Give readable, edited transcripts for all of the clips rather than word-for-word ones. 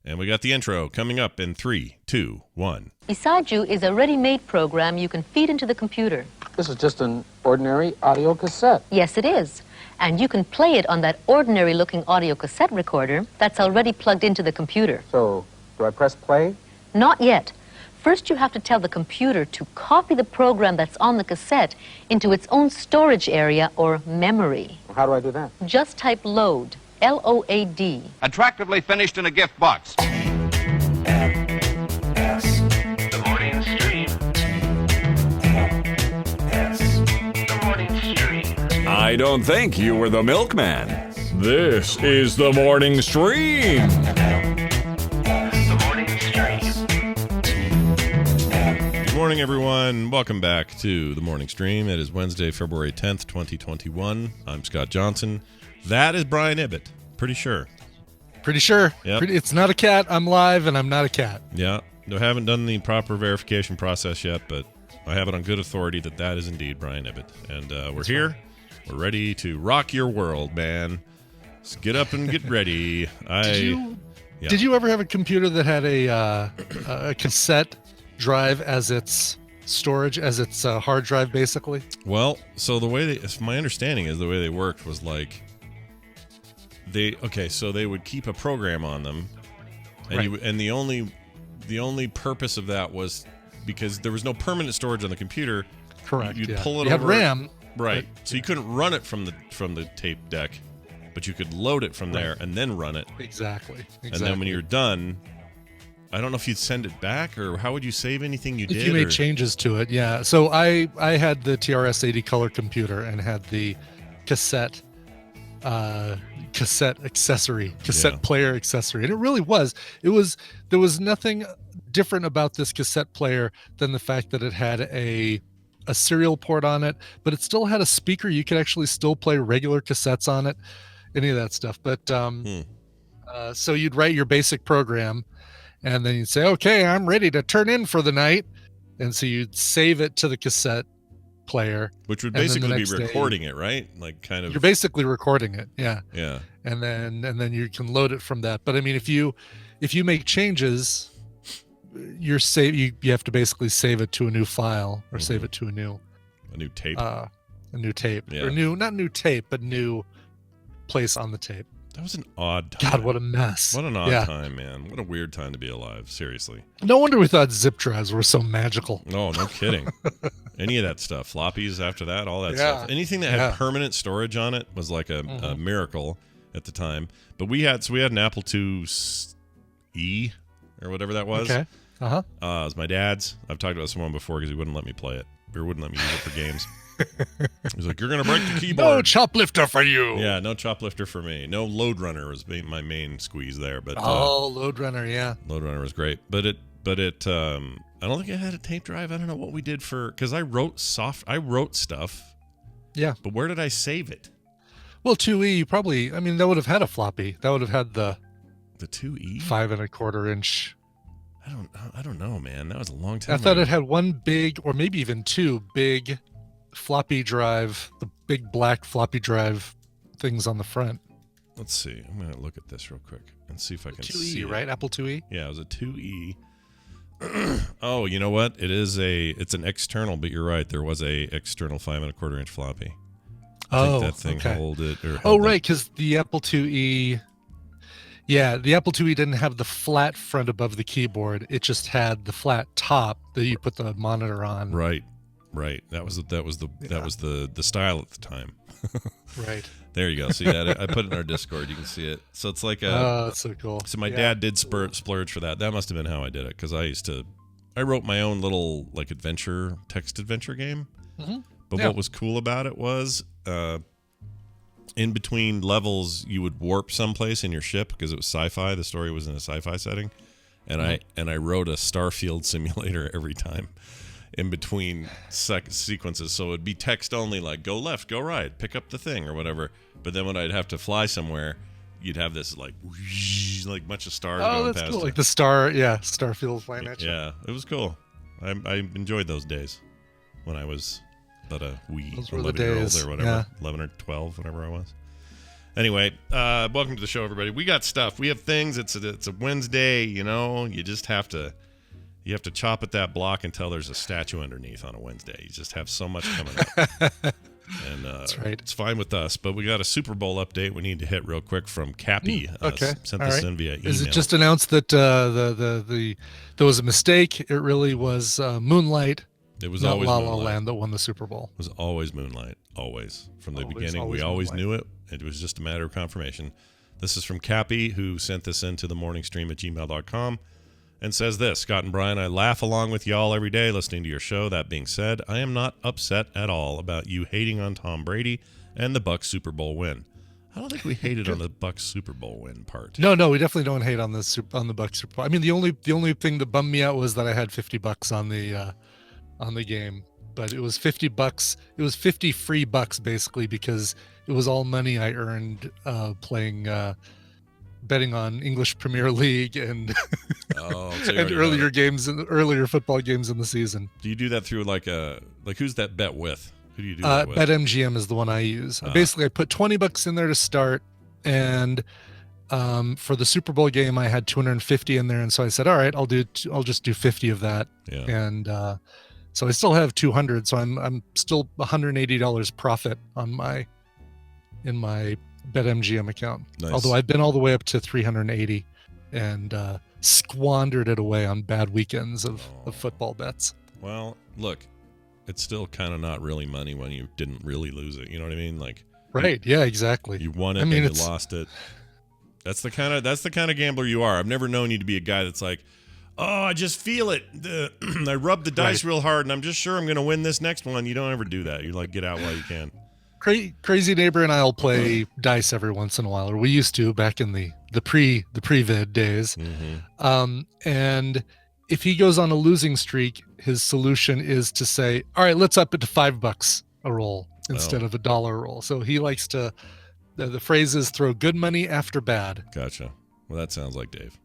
And we got the intro coming up in 3, 2, 1. Beside you is a ready-made program you can feed into the computer. This is just an ordinary audio cassette. Yes, it is. And you can play it on that ordinary-looking audio cassette recorder that's already plugged into the computer. So, do I press play? Not yet. First, you have to tell the computer to copy the program that's on the cassette into its own storage area or memory. How do I do that? Just type load, L-O-A-D. Attractively finished in a gift box. The morning stream. The morning stream. I don't think you were the milkman. This is the morning stream. The morning stream. Good morning, everyone. Welcome back to the morning stream. It is Wednesday, February 10th, 2021. I'm Scott Johnson. That is Brian Ibbett. Pretty sure. Pretty sure. Yep. It's not a cat. I'm live, and I'm not a cat. Yeah. I haven't done the proper verification process yet, but I have it on good authority that is indeed Brian Ibbett. And we're here. Right. We're ready to rock your world, man. Let's get up and get ready. Did you ever have a computer that had a cassette drive as its storage, as its hard drive, basically? Well, so my understanding is the way they worked was like, so they would keep a program on them, and right. The only purpose of that was because there was no permanent storage on the computer. Correct. You'd pull it you over. had RAM, right? So you couldn't run it from the tape deck, but you could load it from there and then run it. Exactly. And then when you're done, I don't know if you'd send it back or how would you save anything you did. If you made changes to it, yeah. So I had the TRS-80 color computer and had the cassette player accessory, and it really was. There was nothing different about this cassette player than the fact that it had a serial port on it, but it still had a speaker. You could actually still play regular cassettes on it, any of that stuff. But so you'd write your basic program, and then you'd say, "Okay, I'm ready to turn in for the night," and so you'd save it to the cassette player, which would basically be recording it, right? Like kind of. You're basically recording it, yeah. Yeah. And then you can load it from that. But I mean, if you make changes, you have to basically save it to a new file or save it to a new tape. A new tape. Yeah. Or not new tape, but new place on the tape. That was an odd time. God, what a mess. What an odd time, man. What a weird time to be alive, seriously. No wonder we thought zip drives were so magical. No kidding. Any of that stuff, floppies after that, all that stuff. Anything that had permanent storage on it was like a miracle at the time. But we had an Apple IIe or whatever that was. Okay. It was my dad's. I've talked about someone before because he wouldn't let me play it. Or wouldn't let me use it for games. He's like, "You're going to break the keyboard." No choplifter for you. Yeah, no choplifter for me. No load runner was my main squeeze there. But load runner, yeah. Load runner was great. But it I don't think it had a tape drive. I don't know what we did because I wrote stuff. Yeah. But where did I save it? Well, 2E, you probably, I mean, that would have had a floppy. That would have had the 2E? 5 1/4 inch. I don't know, man. That was a long time ago. I thought it had one big, or maybe even two big floppy drive, the big black floppy drive things on the front. Let's see. I'm going to look at this real quick and see if I can 2E, see it. right? Apple IIe? Yeah, it was a 2E. Oh, you know what? It's an external, but you're right. There was a external 5 1/4 inch floppy. I think that thing held it. Right, because the Apple IIe, the Apple IIe didn't have the flat front above the keyboard. It just had the flat top that you put the monitor on. Right. That was the style at the time. Right. There you go. See that? I put it in our Discord. You can see it. So it's like that's so cool. So my dad did splurge for that. That must have been how I did it because I wrote my own little like text adventure game. Mm-hmm. But what was cool about it was in between levels you would warp someplace in your ship because it was sci-fi. The story was in a sci-fi setting, and I wrote a Starfield simulator every time in between sequences. So it'd be text only, like go left, go right, pick up the thing or whatever. But then when I'd have to fly somewhere, you'd have this like bunch of stars going past. Oh, that's cool. Like the Starfield flying at you. Yeah, it was cool. I enjoyed those days when I was but a wee 11-year-old or whatever, 11 or 12, whatever I was. Anyway, welcome to the show, everybody. We got stuff. We have things. It's a Wednesday. You just have to chop at that block until there's a statue underneath on a Wednesday. You just have so much coming up. And That's right. It's fine with us, but we got a Super Bowl update we need to hit real quick from Cappy. Okay. Sent this in via email. Is it just announced that there was a mistake? It really was Moonlight. It was not always La La Moonlight. Land that won the Super Bowl. It was always Moonlight. Always. From the Always, beginning, always we always Moonlight. knew it. It was just a matter of confirmation. This is from Cappy, who sent this into the morningstream at gmail.com. And says this, Scott and Brian, I laugh along with y'all every day listening to your show. That being said, I am not upset at all about you hating on Tom Brady and the Bucs Super Bowl win. I don't think we hated on the Bucs Super Bowl win part. No, we definitely don't hate on the Bucs Super Bowl. I mean, the only thing that bummed me out was that I had $50 on the game, but it was $50. It was 50 free bucks basically because it was all money I earned playing. Betting on English Premier League and and earlier football games in the season. Do you do that through who's that bet with? Who do you do that with? BetMGM is the one I use. Basically, I put $20 in there to start, and for the Super Bowl game, I had 250 in there, and so I said, all right, I'll just do 50 of that, and so I still have 200, so I'm still $180 profit on my BetMGM account. Nice. Although I've been all the way up to 380 and squandered it away on bad weekends of football bets. Well, look, it's still kind of not really money when you didn't really lose it. You know what I mean? Right. Yeah, exactly. You won it and you lost it. That's the kind of gambler you are. I've never known you to be a guy that's like, oh, I just feel it. I rubbed the dice real hard and I'm just sure I'm going to win this next one. You don't ever do that. You get out while you can. Crazy neighbor and I'll play dice every once in a while, or we used to back in the pre-vid days. Mm-hmm. And if he goes on a losing streak, his solution is to say, all right, let's up it to $5 a roll instead of $1 a roll. So he likes to, the phrase is throw good money after bad. Gotcha. Well, that sounds like Dave.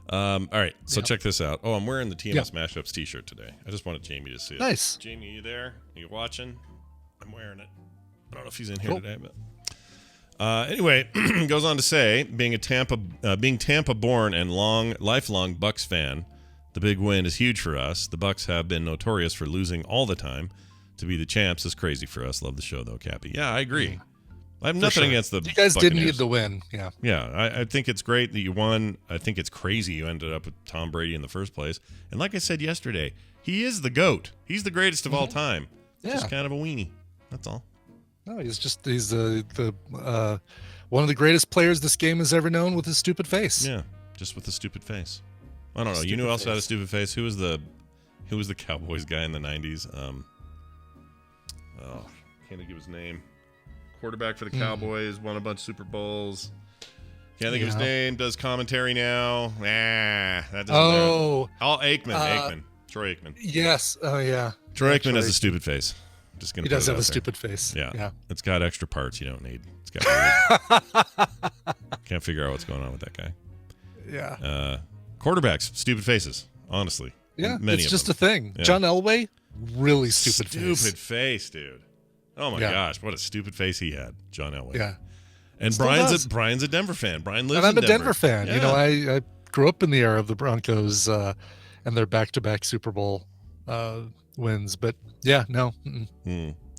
All right, so check this out. Oh, I'm wearing the TMS Mashups t-shirt today. I just wanted Jamie to see it. Nice. Jamie, you there? Are you watching? I'm wearing it. I don't know if he's in here today, but anyway, goes on to say, being Tampa-born and lifelong Bucs fan, the big win is huge for us. The Bucs have been notorious for losing all the time. To be the champs is crazy for us. Love the show though, Cappy. Yeah, I agree. I have nothing against the. You guys Buccaneers. did need the win. Yeah. Yeah, I think it's great that you won. I think it's crazy you ended up with Tom Brady in the first place. And like I said yesterday, he is the GOAT. He's the greatest of all time. Yeah. Just kind of a weenie. That's all. No, he's the one of the greatest players this game has ever known with his stupid face. Yeah, just with the stupid face. I don't know. You knew who else had a stupid face? Who was the Cowboys guy in the 90s? Can't think of his name. Quarterback for the Cowboys, won a bunch of Super Bowls. Can't think of his name. Does commentary now. That doesn't matter. Aikman. Troy Aikman. Yes. Oh yeah. Troy Aikman has a stupid face. Just gonna. He does have a stupid face. Yeah. It's got extra parts you don't need. It's got. Can't figure out what's going on with that guy. Yeah. Quarterbacks, stupid faces. Honestly. Yeah. Many it's of just them. a thing. Yeah. John Elway, really stupid face. Stupid face, dude. Oh my gosh, what a stupid face he had, John Elway. Yeah. And Brian's a Denver fan. Brian lives in Denver. And I'm a Denver fan. Yeah. You know, I grew up in the era of the Broncos and their back-to-back Super Bowl wins. But yeah, no.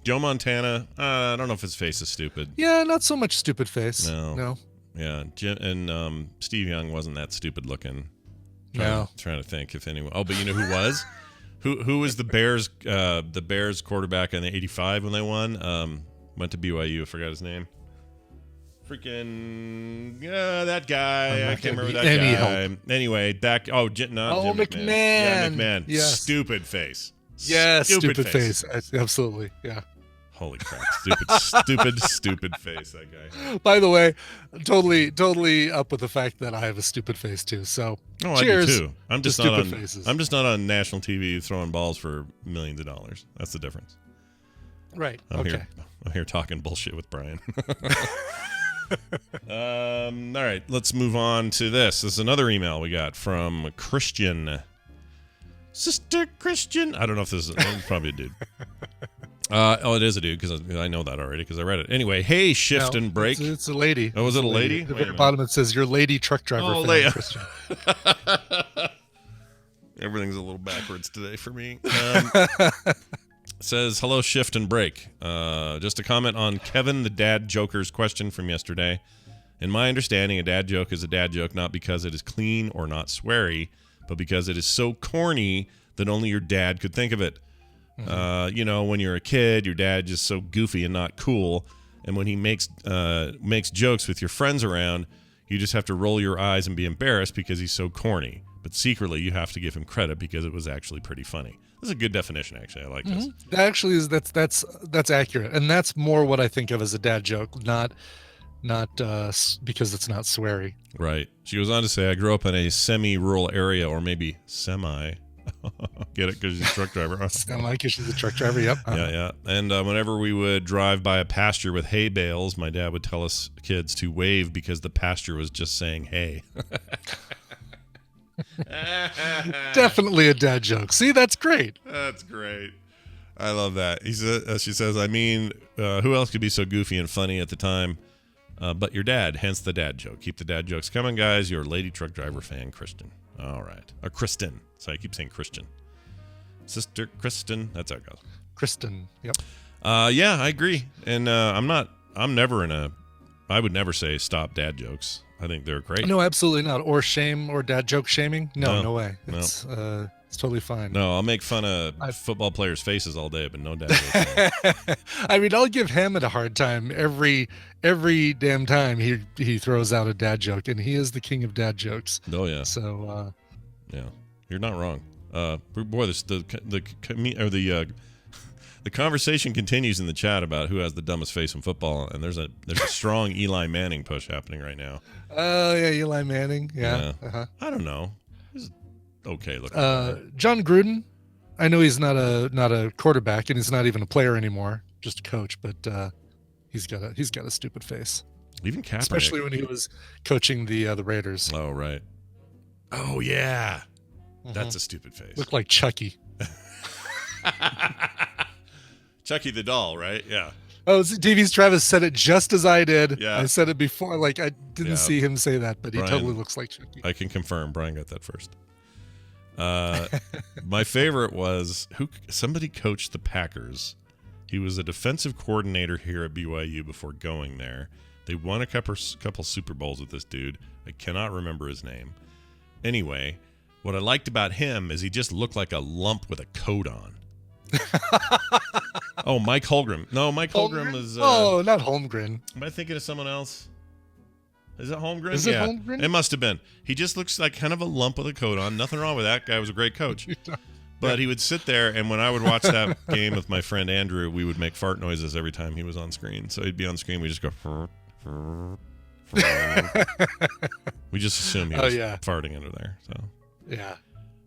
Joe Montana, I don't know if his face is stupid. Yeah, not so much stupid face. No. Yeah, Jim and Steve Young wasn't that stupid looking. Trying to think if anyone. Oh, but you know who was? Who was the Bears quarterback in the 85 when they won? Went to BYU. I forgot his name. Freaking that guy. I can't remember that guy. Help. Anyway, back. Jim McMahon. Yeah, McMahon. Yes. Stupid face. Yes, stupid face. Absolutely. Yeah. Holy crap! Stupid face. That guy. By the way, totally up with the fact that I have a stupid face too. So, cheers. I do too. I'm just not on national TV throwing balls for millions of dollars. That's the difference. Right. I'm here talking bullshit with Brian. All right, let's move on to this. This is another email we got from Christian. Sister Christian. I don't know if this is probably a dude. It is a dude because I know that already because I read it. Anyway, hey, shift No, and break. It's a lady. Oh, was it a lady? At the Wait a very bottom it says your lady truck driver. Oh, fan, Leia. Christian. Everything's a little backwards today for me. Says, hello, shift and break. Just a comment on Kevin the Dad Joker's question from yesterday. In my understanding, a dad joke is a dad joke not because it is clean or not sweary, but because it is so corny that only your dad could think of it. When you're a kid, your dad just so goofy and not cool, and when he makes jokes with your friends around, you just have to roll your eyes and be embarrassed because he's so corny. But secretly, you have to give him credit because it was actually pretty funny. This is a good definition, actually. I like this. That actually is that's accurate, and that's more what I think of as a dad joke, not because it's not sweary. Right. She goes on to say, I grew up in a semi-rural area, or maybe semi. Get it? Because she's a truck driver. Semi, because she's a truck driver. Yep. Yeah. And whenever we would drive by a pasture with hay bales, my dad would tell us kids to wave because the pasture was just saying hay. Definitely a dad joke. See, that's great. That's great. I love that. She says, who else could be so goofy and funny at the time but your dad, hence the dad joke. Keep the dad jokes coming, guys. Your lady truck driver fan, Kristen. All right. Or Kristen. Sorry, I keep saying Christian. Sister Kristen. That's how it goes. Kristen. Yep. Yeah, I agree. And I would never say stop dad jokes. I think they're great. No, absolutely not. Or shame or dad joke shaming. No way. It's totally fine. No, I'll make fun of football players' faces all day, but no dad jokes. I mean, I'll give Hammond a hard time every damn time he throws out a dad joke, and he is the king of dad jokes. Oh yeah. So yeah, you're not wrong. Boy, the conversation continues in the chat about who has the dumbest face in football, and there's a strong Eli Manning push happening right now. Oh yeah, Eli Manning. Yeah. Uh-huh. I don't know. He's okay looking. John Gruden. I know he's not a quarterback, and he's not even a player anymore, just a coach. But he's got a stupid face. Even Kaepernick, especially when he was coaching the Raiders. Oh right. Oh yeah, that's a stupid face. Looked like Chucky. Chucky the doll, right? Yeah. Oh, DV's Travis said it just as I did. Yeah. I said it before. Like, I didn't see him say that, but he totally looks like Chucky. I can confirm. Brian got that first. My favorite was somebody coached the Packers. He was a defensive coordinator here at BYU before going there. They won a couple Super Bowls with this dude. I cannot remember his name. Anyway, what I liked about him is he just looked like a lump with a coat on. Oh, Mike Holmgren. No, Mike Holmgren was... not Holmgren. Am I thinking of someone else? Is it Holmgren? Is it Holmgren? It must have been. He just looks like kind of a lump with a coat on. Nothing wrong with that. Guy was a great coach. But he would sit there, and when I would watch that game with my friend Andrew, we would make fart noises every time he was on screen. So he'd be on screen, we just go... We just assume he was farting under there. So yeah.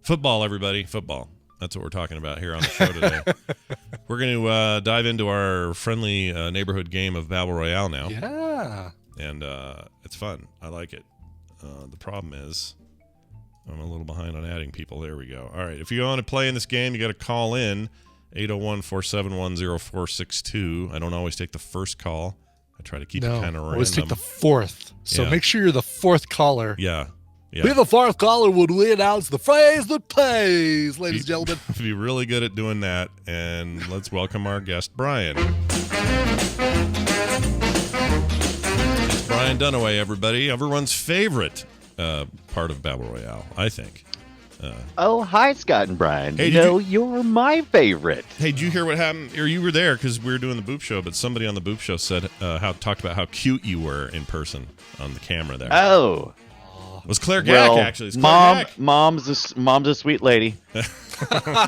Football, everybody. Football. That's what we're talking about here on the show today. We're going to dive into our friendly neighborhood game of Battle Royale now. Yeah. And it's fun. I like it. The problem is I'm a little behind on adding people. There we go. All right. If you want to play in this game, you got to call in 801-471-0462. I don't always take the first call. I try to keep it kind of random. Always take the fourth. So make sure you're the fourth caller. Yeah. Be the fourth caller when we announce the phrase that pays, ladies and gentlemen. Be really good at doing that. And let's welcome our guest, Brian. It's Brian Dunaway, everybody. Everyone's favorite part of Battle Royale, I think. Hi, Scott and Brian. Hey, you're my favorite. Hey, did you hear what happened? Or you were there because we were doing the Boop Show, but somebody on the Boop Show said talked about how cute you were in person on the camera there. Oh. It was Claire Gack, actually. It's Claire Gack. Mom's a sweet lady.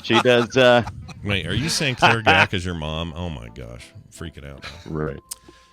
She does. Wait, are you saying Claire Gack is your mom? Oh my gosh, I'm freaking out now. Right.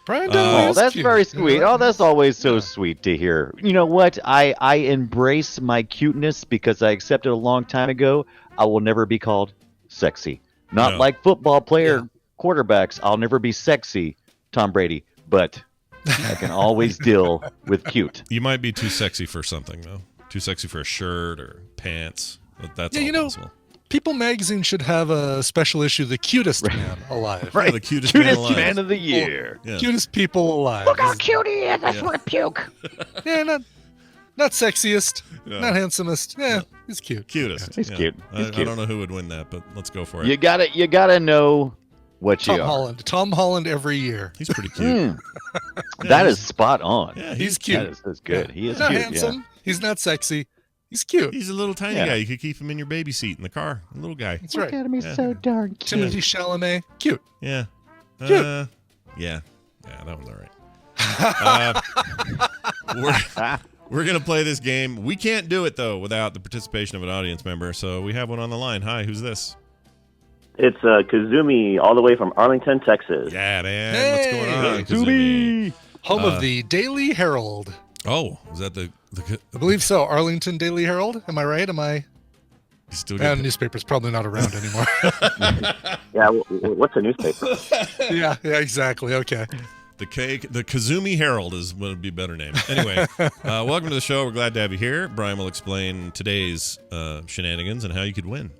Brian that's cute. Very sweet. Oh, that's always so sweet to hear. You know what? I embrace my cuteness because I accepted a long time ago. I will never be called sexy. Not like football player quarterbacks. I'll never be sexy, Tom Brady. But I can always deal with cute. You might be too sexy for something, though. Too sexy for a shirt or pants. That's all possible. People magazine should have a special issue, the cutest man alive. Right. the cutest man alive. man of the year. Yeah. Cutest people alive. Look how cute he is. I just want to puke. Yeah, not sexiest, Yeah. not handsomest. Yeah, he's cute. Cutest. He's cute. He's I cute. don't know who would win that, but let's go for it. You gotta know what you Tom are. Holland. Tom Holland every year. He's pretty cute. That is spot on. Yeah, He's cute. That's good. He is Not cute. handsome. He's not sexy. He's cute. He's a little tiny Yeah. guy. You could keep him in your baby seat in the car. A little guy. That's right. at me, Yeah. so darn cute. Timothy Chalamet. Cute. Yeah. Cute. Yeah, that one's all right. We're gonna play this game. We can't do it though without the participation of an audience member. So we have one on the line. Hi, who's this? It's Kazumi, all the way from Arlington, Texas. Yeah, man. Hey, What's going on, Kazumi? Home of the Daily Herald. Oh, is that the I believe so. Arlington Daily Herald. Am I right? you still And get newspaper's probably not around anymore. Yeah, what's a newspaper? yeah, exactly. Okay. the Kazumi Herald is what would be a better name. Anyway, welcome to the show. We're glad to have you here. Brian will explain today's shenanigans and how you could win.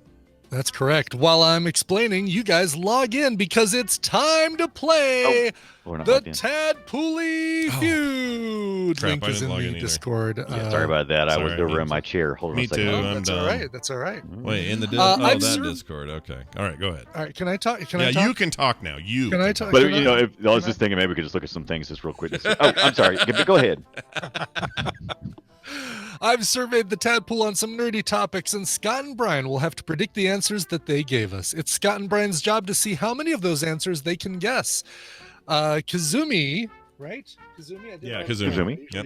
That's correct. While I'm explaining, you guys log in because it's time to play We're not the logged in. Tadpooley Feud. Crap, Link I is didn't in log the in either. Discord. Yeah, sorry about that. I was sorry, over me in my chair. Hold on me a second. too. Oh, I'm that's done. all right. That's all right. Wait, in the I've that served- Discord. Okay. All right, go ahead. All right. Can I talk? Can Yeah, I talk? you can talk now. You Can I can talk? But Can you know, I- if, I was just thinking maybe we could just look at some things just real quick. Oh, I'm sorry. Go ahead. I've surveyed the Tadpool on some nerdy topics, and Scott and Brian will have to predict the answers that they gave us. It's Scott and Brian's job to see how many of those answers they can guess. Kazumi, right? Kazumi? I did Yeah, right. Kazumi. Yep.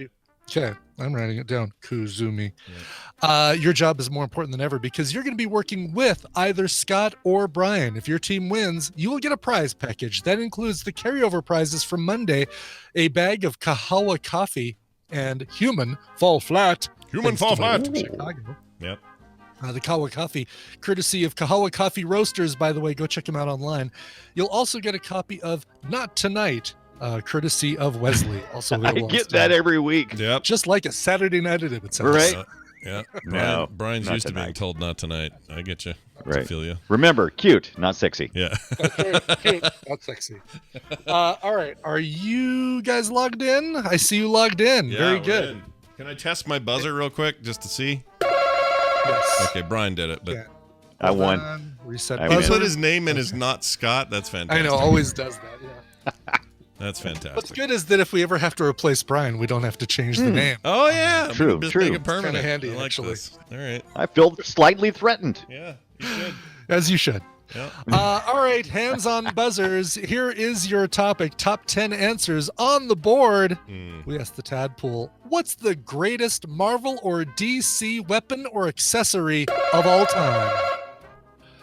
Okay, I'm writing it down. Kazumi. Your job is more important than ever because you're going to be working with either Scott or Brian. If your team wins, you will get a prize package. That includes the carryover prizes from Monday, a bag of Kahawa coffee, and Human Fall Flat. Human thanks Fall to my Flat. trip to Chicago. Yep. The Kahawa Coffee, courtesy of Kahawa Coffee Roasters, by the way. Go check them out online. You'll also get a copy of Not Tonight, courtesy of Wesley. Also I available on get Steam. that every week. Yep. Just like a Saturday night at it sounds. Right. Yeah. No, Brian's not used to being tonight. told not tonight. I get you. I Right. feel you. Remember, cute, not sexy. Yeah. Not sexy. All right. Are you guys logged in? I see you logged in. Yeah, Very we're good. in. Can I test my buzzer real quick just to see? Yes. Okay, Brian did it, but Okay. I Hold won. on. Reset I he win. buzzer. put his name in as not Scott. That's I fantastic. know, always does that. Yeah. That's fantastic. What's good is that if we ever have to replace Brian, we don't have to change the name. Oh yeah, True, Just true. make it It's permanent. kinda handy, I like actually. this. All right. I feel slightly threatened. Yeah, you should. As you should. Yeah. All right, hands on buzzers. Here is your topic. Top 10 answers on the board. We asked the Tadpool, what's the greatest Marvel or DC weapon or accessory of all time?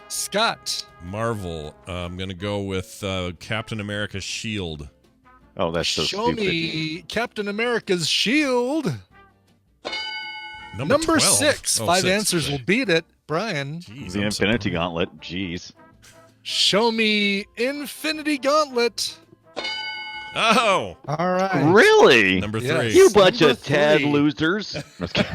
Scott. Marvel. I'm gonna go with Captain America's shield. Oh, that's so Show stupid. me Captain America's shield. Number 12. 6. Oh, 5 6, answers okay. will beat it. Brian. Jeez, The I'm Infinity surprised. Gauntlet. Jeez. Show me Infinity Gauntlet. Oh, All right. Really? number 3. Yes. You bunch Number of Tad 3. losers. Just kidding.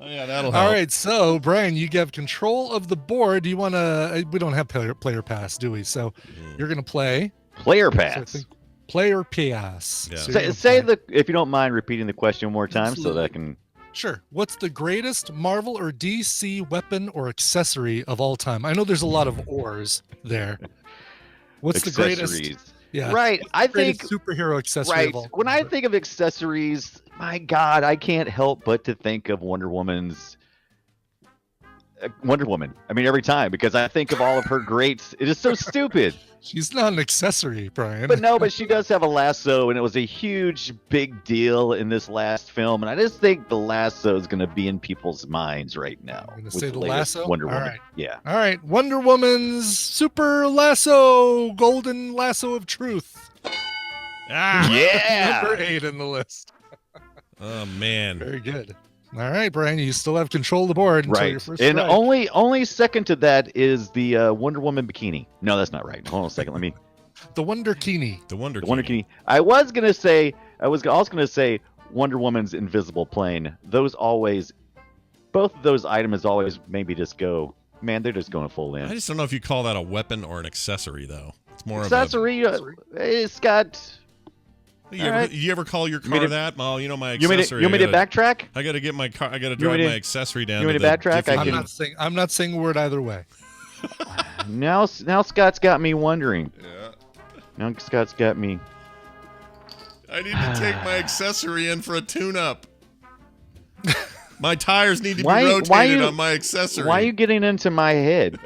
Oh, yeah, that'll help. All right, so Brian, you have control of the board. Do you want to? We don't have player pass, do we? So you're going to play Player so I pass. think player pass. Yeah. So you're Say, gonna say play. the if you don't mind repeating the question one more time so that I can. Sure. What's the greatest Marvel or DC weapon or accessory of all time? I know there's a lot of ors there. What's the greatest? Accessories. Yeah. Right. I think Greatest superhero accessory right. of all When time. I think of accessories, my God, I can't help but to think of Wonder Woman's. Wonder Woman. I mean, every time because I think of all of her greats. It is so stupid. She's not an accessory, Brian. But no, but she does have a lasso, and it was a huge, big deal in this last film. And I just think the lasso is going to be in people's minds right now. You're gonna with say the latest lasso? Wonder All Woman. right. Yeah. All right, Wonder Woman's super lasso, golden lasso of truth. Ah. Yeah. Number 8 in the list. Oh man. Very good. All right, Brian, you still have control of the board until your Right. first And strike. only second to that is the Wonder Woman bikini. No, that's not right. Hold on a second. Let me. The Wonder Kini. The Wonder The Wonder King. bikini. I was also gonna say Wonder Woman's invisible plane. Those always both of those items always maybe just go, man, they're just going full I in. just don't know if you call that a weapon or an accessory, though. It's more Accessory, it's got. of a. You ever call your You want car me to- that? Well, my You accessory. want me to backtrack? I got to get my car. I got to You want drive me my to- accessory down. you want to me to the backtrack? Jiffy I Lube. can- I'm not saying a word either way. Now Scott's got me wondering. Yeah. Now Scott's got me. I need to take my accessory in for a tune-up. My tires need to be rotated on my accessory. Why are you getting into my head?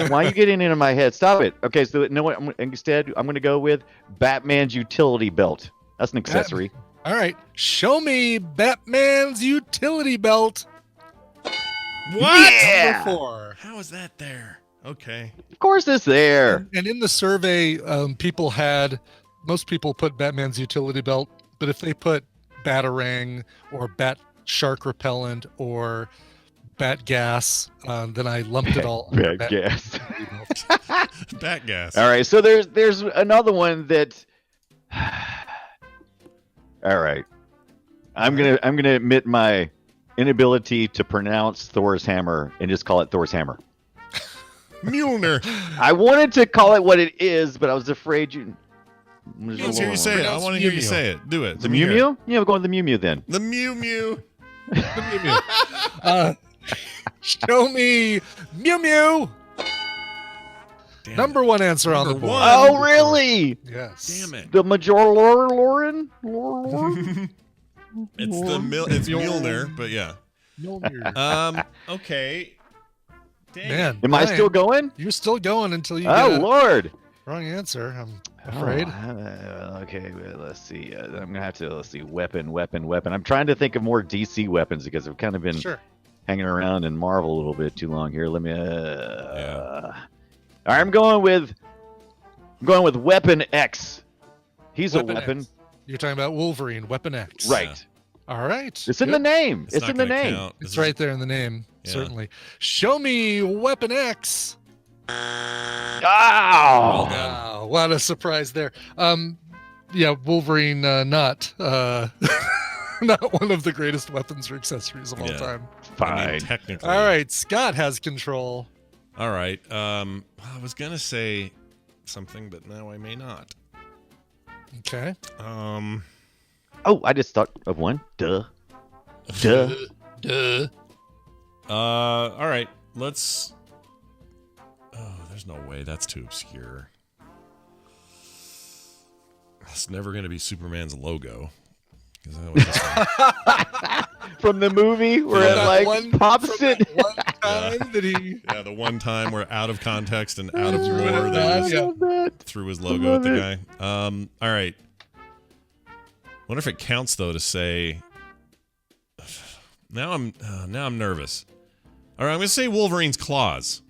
Why are you getting into my head? Stop it. Okay, so you know what? Instead, I'm going to go with Batman's utility belt. That's an accessory. All right, show me Batman's utility belt. What? Yeah! Number 4. How is that there? Okay. Of course it's there. And in the survey, most people put Batman's utility belt, but if they put Batarang or Bat Shark Repellent or Bat Gas, then I lumped it all under Bat gas. Bat gas. All right, so there's another one that. All right, I'm gonna admit my inability to pronounce Thor's hammer and just call it Thor's hammer. Mjolnir. I wanted to call it what it is, but I was afraid you. Let's hear you say it. I want to hear you say it. Do it. The Mew Mew? Yeah, we're going with the Mew Mew then. The Mew Mew. Show me Mew Mew. Damn Number 1 answer on the Number board. one. Oh, really? Yes. Damn it. The Major Lauren? It's Mjolnir, but yeah. Okay. Dang. Man, Am I Brian, still going? You're still going until you Oh, get a Lord. wrong answer. I'm afraid. Okay, well, let's see. I'm gonna have to let's see. Weapon. I'm trying to think of more DC weapons because I've kind of been Sure. hanging around in Marvel a little bit too long here. Let me. All right, I'm going with Weapon X. He's Weapon a weapon, X. You're talking about Wolverine, Weapon X. right? All right. It's in the name. It's not in the gonna name. count. It's right there in the name. Yeah. Certainly. Show me Weapon X. Oh, Wow, what a surprise there. Yeah, Wolverine, not not one of the greatest weapons or accessories of all Yeah. time. fine. Technically. All right, Scott has control. All right. I was gonna say something, but now I may not. Okay. Oh, I just thought of one. Duh. Duh. All right. Let's. Oh, there's no way. That's too obscure. It's never gonna be Superman's logo. 'Cause that was just From the movie where it That like one- pops from it. that one time that he yeah, the one time we're out of context and out of Yeah. order they just Yeah. threw his logo at the guy. All right. Wonder if it counts though to say. Now I'm nervous. All right, I'm gonna say Wolverine's claws.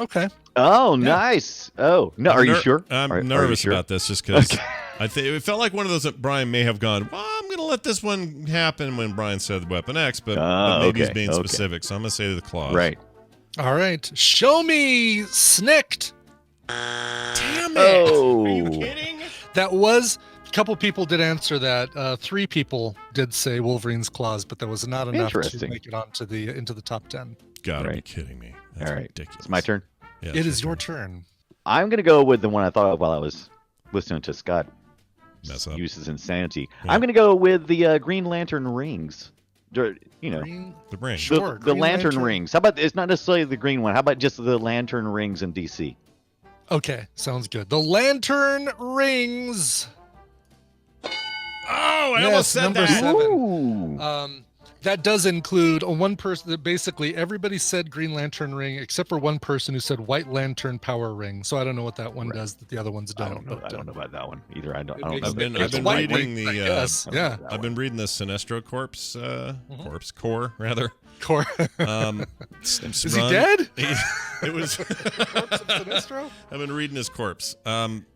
Okay. Oh, nice. Oh, no. Are you sure? I'm Are you nervous sure? about this just because I think it felt like one of those that Brian may have gone. Well, I'm gonna let this one happen when Brian said Weapon X, but maybe he's okay, being okay. specific, so I'm gonna say the claws. Right. All right. Show me Snicked. Damn it! Oh. Are you kidding? That was a couple people did answer that. 3 people did say Wolverine's claws, but that was not enough to Interesting. make it onto into the top 10. Gotta be Right. kidding me. That's All right. ridiculous. It's my turn. Yeah, It is your turn. I'm going to go with the one I thought of while I was listening to Scott Mess up. use his insanity. Yeah. I'm going to go with the Green Lantern rings. You know, Green, The ring. Sure. the Green lantern Lantern. rings. How about it's not necessarily the green one? How about just the lantern rings in DC? Okay, sounds good. The Lantern Rings. Oh, I Yes, almost said number that. 7. Ooh. That does include one person that basically everybody said Green Lantern Ring except for one person who said White Lantern Power Ring. So I don't know what that one does that the other ones I don't. don't know. but, I don't know about that one either. I don't it know. makes- I've been it's white reading ring, I the guess. Yeah. I've been reading the Sinestro Corps rather. Core. Is Is he dead? It was. Corpse of Sinestro? I've been reading his corpse.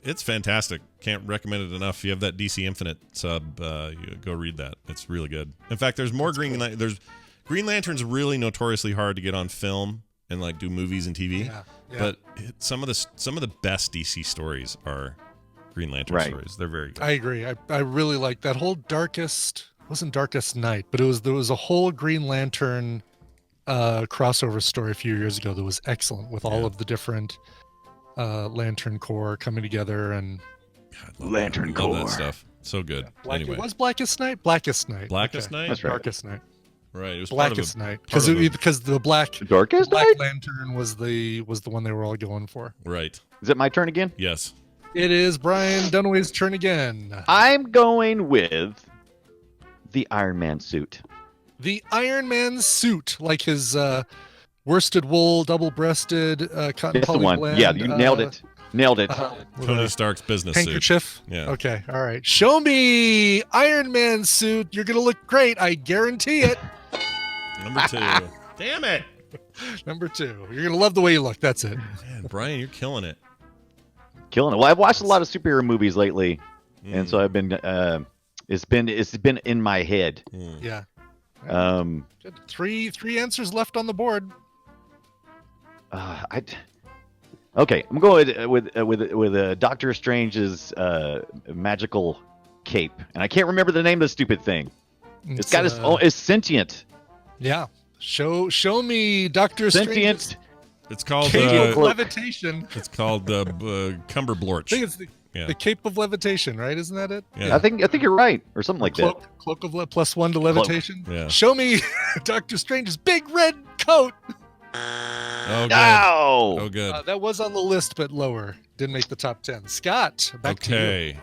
It's fantastic. Can't recommend it enough. If you have that DC Infinite sub, you go read that. It's really good. In fact, there's more there's Green Lantern's really notoriously hard to get on film and like do movies and TV. Yeah. But some of the best DC stories are Green Lantern Right. stories. They're very good. I agree. I really like that whole wasn't Darkest Night, but there was a whole Green Lantern crossover story a few years ago that was excellent with all of the different Lantern Corps coming together and Lantern Love that Corps. stuff. So good. Anyway, It was Blackest Night. Blackest Night. Blackest Night? That's right. Darkest Night. Right. It was Blackest Night part of a- because the Black Darkest Black Night? Lantern was the one they were all going for. Right. Is it my turn again? Yes. It is Brian Dunaway's turn again. I'm going with the Iron Man suit. The Iron Man suit, like his worsted wool, double-breasted cotton That's the one. polyblend. Yeah, you nailed it. Nailed it. With Tony a Stark's business suit. handkerchief. Yeah. Okay. All right. Show me Iron Man suit. You're gonna look great. I guarantee it. Number 2. Damn it. Number 2. You're gonna love the way you look. That's it. Man, Brian, you're killing it. Killing it. Well, I've watched a lot of superhero movies lately, and so I've been it's been in my head. Yeah. Um, Good. Three answers left on the board. Okay, I'm going with Doctor Strange's magical cape, and I can't remember the name of the stupid thing. It's got it's sentient. Yeah. Show me Doctor Sentient. Strange's It's called cape of levitation. it's called Cumberblorch. I think it's the cape of levitation, right? Isn't that it? Yeah. I think you're right, or something like that. Cloak of +1 to levitation. Yeah. Show me Doctor Strange's big red coat. Oh, good. Ow! Oh, good. That was on the list, but lower. Didn't make the top 10. Scott, back to you. Okay.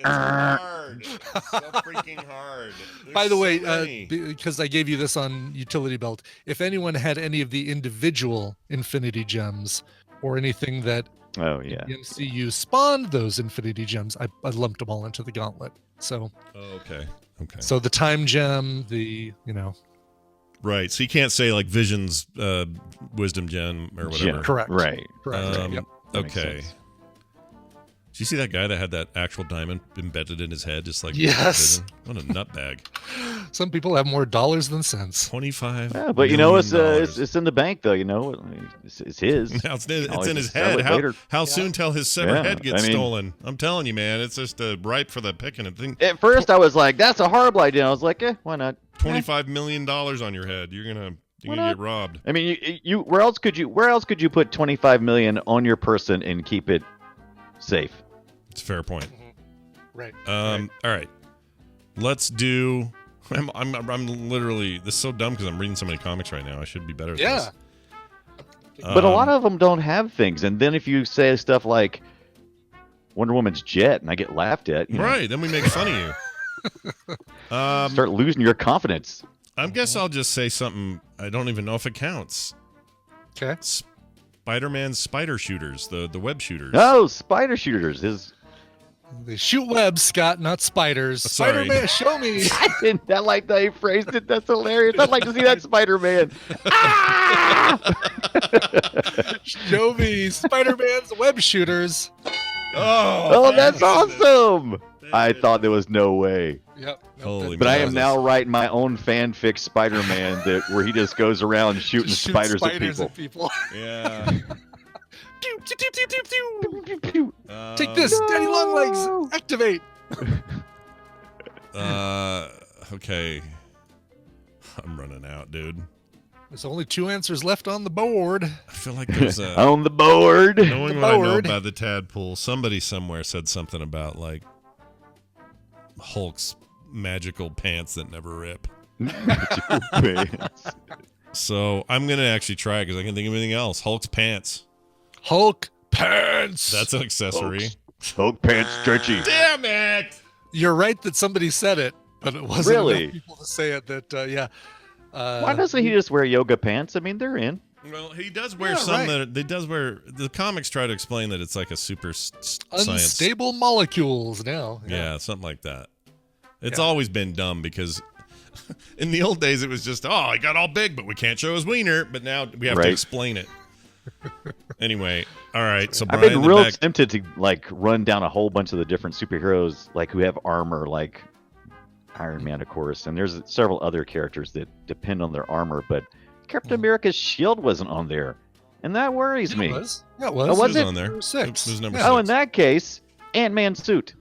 It's hard. It's so freaking hard. By the way, because I gave you this on Utility Belt, if anyone had any of the individual Infinity Gems or anything that Oh yeah. the MCU spawned those Infinity Gems, I lumped them all into the gauntlet. So, okay. so the Time Gem, Right. So you can't say like Vision's Wisdom Gem or whatever. Yeah, correct. Right. Correct. Yep. That makes Okay. sense. Did you see that guy that had that actual diamond embedded in his head, just like Yes. Vision? What a nutbag! Some people have more dollars than cents. 25. Yeah, but it's in the bank though. It's his. Now it's in Always his sell head. it How, later. how soon till his severed Yeah, head gets I mean- stolen? I'm telling you, man, it's just ripe for the picking. And think At first, I was like, "That's a horrible idea." I was like, why not?" $25 million on your head. You're gonna get robbed. I mean, you where else could you put 25 million on your person and keep it safe? It's a fair point. Right. All right. Let's do. I'm literally. This is so dumb because I'm reading so many comics right now. I should be better at this. But a lot of them don't have things, and then if you say stuff like Wonder Woman's jet, and I get laughed at, Right, then we make fun of you. Start losing your confidence. I guess I'll just say something. I don't even know if it counts. Okay. Spider-Man's spider shooters, the web shooters. Oh, spider shooters is. They shoot webs, Scott, not spiders. Sorry. Spider-Man, show me. I didn't. I like that he phrased it. That's hilarious. I'd like to see that Spider-Man. Show me Spider-Man's web shooters. Oh, that's awesome! I thought there was no way. Yep. Holy But I am Moses. now writing my own fanfic Spider-Man where he just goes around shooting Shoot spiders at people. Yeah. Take this, Daddy Longlegs. Activate. Okay. I'm running out, dude. There's only 2 answers left on the board. I feel like there's a. On the board. Knowing The what I know board. about the tadpole, somebody somewhere said something about like Hulk's magical pants that never rip. So I'm gonna actually try because I can think of anything else. Hulk's pants. Hulk pants. That's an accessory. Hulk pants stretchy. Damn it! You're right that somebody said it, but it wasn't Really? enough people to say it. That yeah. Why doesn't he just wear yoga pants? I mean, they're in. Well, he does wear Yeah, some right. that he does wear. The comics try to explain that it's like a super science. Unstable molecules now. Yeah, something like that. It's Yeah. always been dumb because in the old days it was just, oh, he got all big, but we can't show his wiener. But now we have to Right. explain it. Anyway, all right. So I've Brian, been the real back, tempted to like run down a whole bunch of the different superheroes like who have armor, like Iron Man, of course, and there's several other characters that depend on their armor, but Captain America's shield wasn't on there, and that worries me. It was. Yeah, it was. Oh, was was it? on there. Number 6. It was number Oh, in 6. that case, Ant-Man's suit.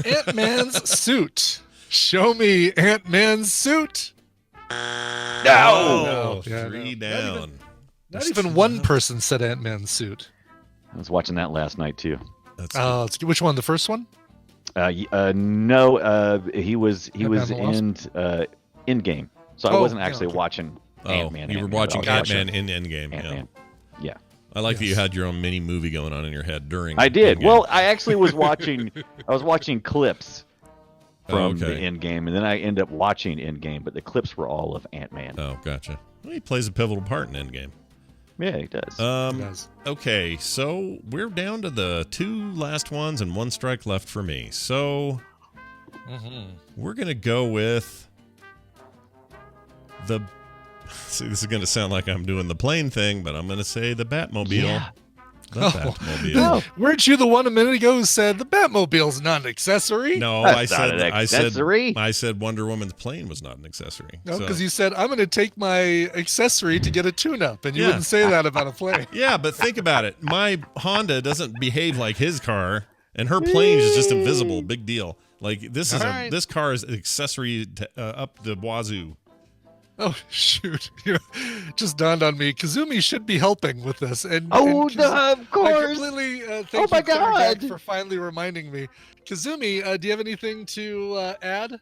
Ant-Man's suit. Show me Ant-Man's suit. No. Yeah, Three no. down. Not even one person said Ant-Man's suit. I was watching that last night too. That's Which one? The first one? No, he was Ant-Man the in game, so I Oh, wasn't yeah, actually okay. watching Ant-Man. You were Ant-Man, watching but I was Ant-Man in Endgame. Ant-Man. Yeah. I like that you Yes. had your own mini movie going on in your head during. I did. Endgame. Well, I actually was watching. I was watching clips from Oh, the okay. end game, and then I ended up watching end game. But the clips were all of Ant-Man. Oh, gotcha. Well, he plays a pivotal part in Endgame. Yeah, he does. Yes. Okay, so we're down to the two last ones and one strike left for me. So we're gonna go with the. See, this is gonna sound like I'm doing the plane thing, but I'm gonna say the Batmobile. Yeah. The Batmobile. Weren't you the one a minute ago who said the Batmobile's not an accessory? No, That's not an accessory. I said Wonder Woman's plane was not an accessory. No, So- because you said I'm going to take my accessory to get a tune-up, and you Yeah. wouldn't say that about a plane. Yeah, but think about it. My Honda doesn't behave like his car, and her plane is just invisible. Big deal. Like this this car is an accessory to, up the wazoo. Oh shoot! Just dawned on me. Kazumi should be helping with this, and Oh, and no, of I course. completely thank Oh, you, my Claire Gag, God. for finally reminding me. Kazumi, do you have anything to add?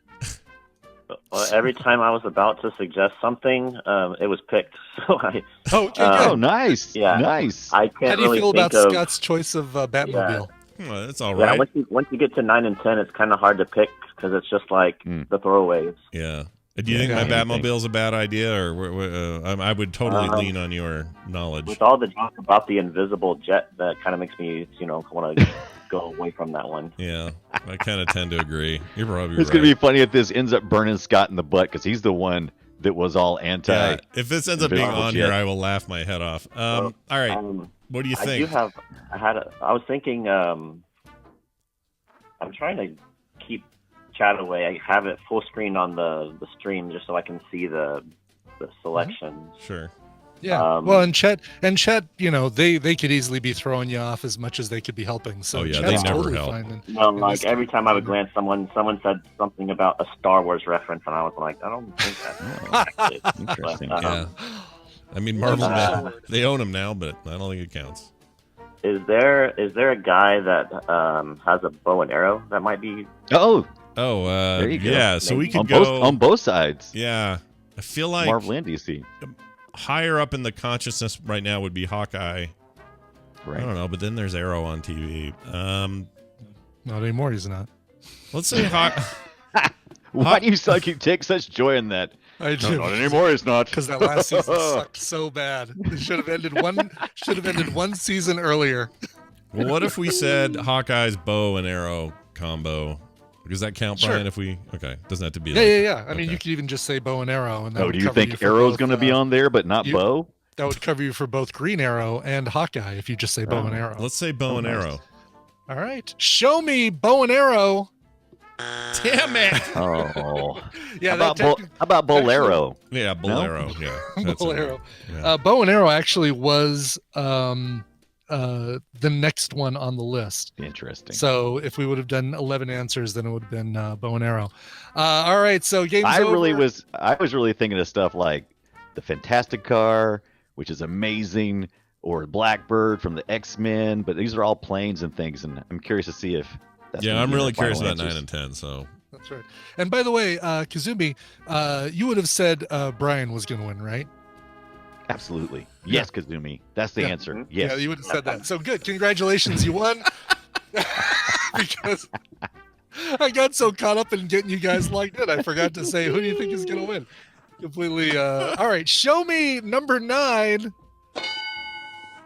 Well, every time I was about to suggest something, it was picked. So I, Oh, okay, Oh, good. nice. Yeah. Nice. I can't How do you really feel think about of. Scott's choice of Batmobile? Well, that's all Yeah, right. once you get to 9 and 10, it's kind of hard to pick because it's just like the throwaways. Yeah. Do you think Yeah. my Batmobile's a bad idea, or I would totally lean on your knowledge? With all the talk about the invisible jet, that kind of makes me, want to go away from that one. Yeah, I kind of tend to agree. You're probably It's right. gonna be funny if this ends up burning Scott in the butt because he's the one that was all anti. Yeah, if this ends up being invisible on jet. here, I will laugh my head off. All right, what do you think? I was thinking, I'm trying to keep chat away. I have it full screen on the stream just so I can see the selections. Sure. Yeah. Well, and Chet, they could easily be throwing you off as much as they could be helping. So Oh, yeah, Chet's they never totally help. fine. No, in like this every case. time I would glance, someone said something about a Star Wars reference, and I was like, I don't think that's actually. Interesting. But, Yeah. I mean, Marvel, Uh, they own them now, but I don't think it counts. Is there a guy that has a bow and arrow that might be? Oh, Oh, there you go. yeah. So we could on go both, on both sides. Yeah, I feel like Marvel and DC. higher up in the consciousness right now would be Hawkeye. I Right. don't know, but then there's Arrow on TV. Not anymore. He's not. Let's say Why do you like you take such joy in that? I do. Not anymore. It's not. Because that last season sucked so bad. It should have ended one season earlier. Well, what if we said Hawkeye's bow and arrow combo? Does that count, Sure. Brian? If we doesn't have to be. Yeah. I mean, okay. you could even just say bow and arrow, and that Oh, would do you cover think for Arrow's both, going to be on there, but not you- Bo? That would cover you for both Green Arrow and Hawkeye if you just say bow and arrow. Let's say bow and nice. arrow. All right, show me bow and arrow. Damn it! Oh, Yeah, how about Bolero? Yeah, bolero. Yeah, that's bow it. and arrow. Yeah. Bow and arrow actually was the next one on the list. Interesting. So if we would have done 11 answers, then it would have been bow and arrow. All right, so game's I over. was really thinking of stuff like the Fantastic Car, which is amazing, or Blackbird from the X-Men, but these are all planes and things, and I'm curious to see if that's Yeah, gonna I'm be really our final curious about answers. 9 and 10. So That's right. And by the way, Kazumi, you would have said Brian was going to win, right? Absolutely. Yes, Kazumi. That's the Yeah. answer. Yes. Yeah, you would have said that. So good. Congratulations, you won. Because I got so caught up in getting you guys logged in, I forgot to say, who do you think is going to win? Completely. All right, show me number 9.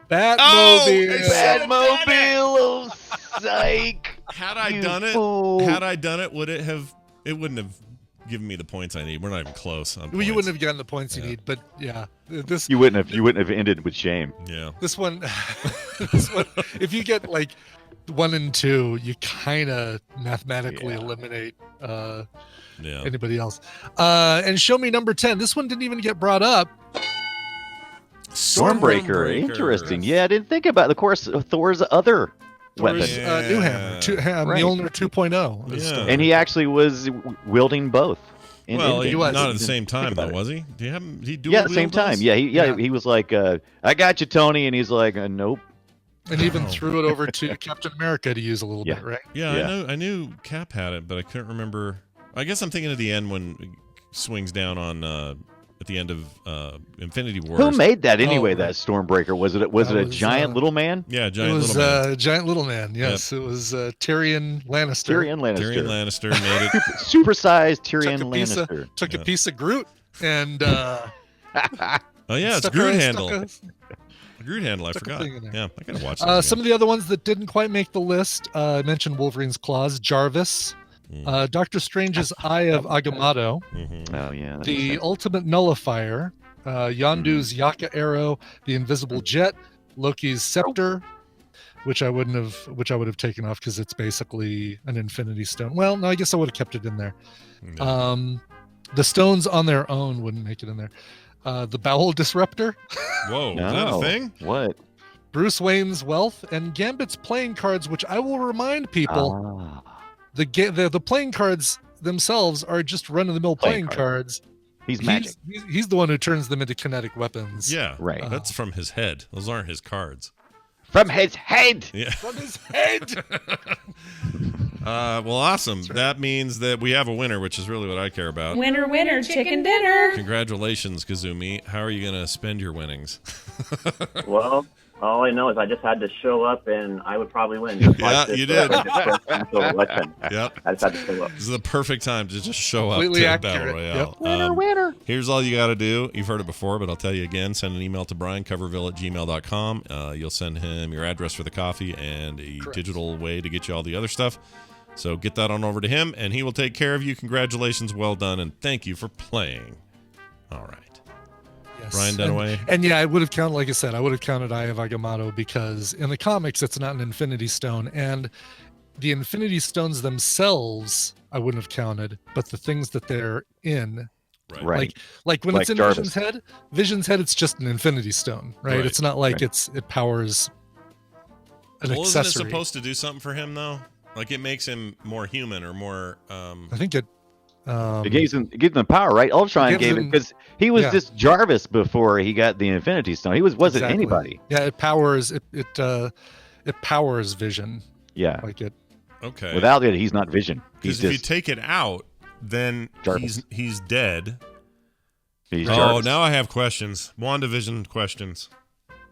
Batmobile. Batmobile, oh, psych. had I You done it, fool. would it have? It wouldn't have given me the points I need. We're not even close. On Well, you points. wouldn't have gotten the points you Yeah. need, but yeah, this You wouldn't have ended with shame. Yeah. this one, this one, if you get like 1 and 2, you kind of mathematically Yeah. eliminate Yeah. anybody else. And show me number 10. This one didn't even get brought up. Stormbreaker. Interesting. Yeah, I didn't think about it. Of course, Thor's other weapon. Thor's new hammer, Right. Mjolnir 2.0. is Yeah. still- And he actually was wielding both. Well, in- he was. was not at the didn't same time think about though, it. was he? Do you have him? Did he dual Yeah, at the same wield those? time. Yeah, he was like, "I got you, Tony," and he's like, "Nope." And even threw it over to Captain America to use a little Yeah. bit, right? Yeah, Yeah. I knew Cap had it, but I couldn't remember. I guess I'm thinking of the end when it swings down on at the end of Infinity War. Who made that anyway? right. That Stormbreaker was it? Was That it a was, giant little man? Yeah, It giant was little man. Giant Little Man. Yes, it was Tyrion Lannister. Tyrion Lannister. Tyrion Lannister made it. Supersized Tyrion took a piece of Lannister. took a piece of Groot and Oh yeah, it's stuck Groot a- handle. stuck Groot handle. I stuck a forgot. thing in there. Yeah, I gotta watch that. some of the other ones that didn't quite make the list. I mentioned Wolverine's claws, Jarvis, Doctor Strange's Eye of Agamotto, Oh yeah. that makes the sense. Ultimate Nullifier, Yondu's Yaka Arrow, the Invisible Jet, Loki's Scepter, which I would have taken off because it's basically an Infinity Stone. Well, no, I guess I would have kept it in there. The stones on their own wouldn't make it in there. The Bowel Disruptor, Whoa, is that a No. thing? What? Bruce Wayne's Wealth, and Gambit's playing cards, which I will remind people, Ah, the playing cards themselves are just run-of-the-mill Playing playing cards. he's magic. He's the one who turns them into kinetic weapons. Yeah, Right. That's from his head. Those aren't his cards. From his head. Yeah. From his head. Well, awesome. That means that we have a winner, which is really what I care about. Winner, winner, chicken dinner. Congratulations, Kazumi. How are you going to spend your winnings? Well, all I know is I just had to show up, and I would probably win. Just Yeah, this you did. presidential election. Yep. I just had to show up. This is the perfect time to just show up Completely to accurate. Battle Royale. Yep. Winner. Here's all you got to do. You've heard it before, but I'll tell you again. Send an email to Brian, coverville@gmail.com. You'll send him your address for the coffee and a digital way to get you all the other stuff. So get that on over to him, and he will take care of you. Congratulations. Well done, and thank you for playing. All right. Yes. Brian Dunaway. And yeah, I would have counted, like I said, I would have counted Eye of Agamotto because in the comics, it's not an Infinity Stone. And the Infinity Stones themselves, I wouldn't have counted, but the things that they're in, Right. like when Like it's in Jarvis. Vision's head, it's just an Infinity Stone, right? Right. It's not like Right. it powers an Well, isn't it accessory. supposed to do something for him, though? Like it makes him more human or more. I think it. It gives him the power, right? Ultron gives gave it him- because he was yeah. just Jarvis before he got the Infinity Stone. He wasn't Exactly. anybody. Yeah, it powers it powers Vision. Yeah. Like it. Okay. Without it, he's not Vision. He's Because if you just take it out, then Jarvis. he's dead. he's Oh, Jarvis. now I have questions. WandaVision questions.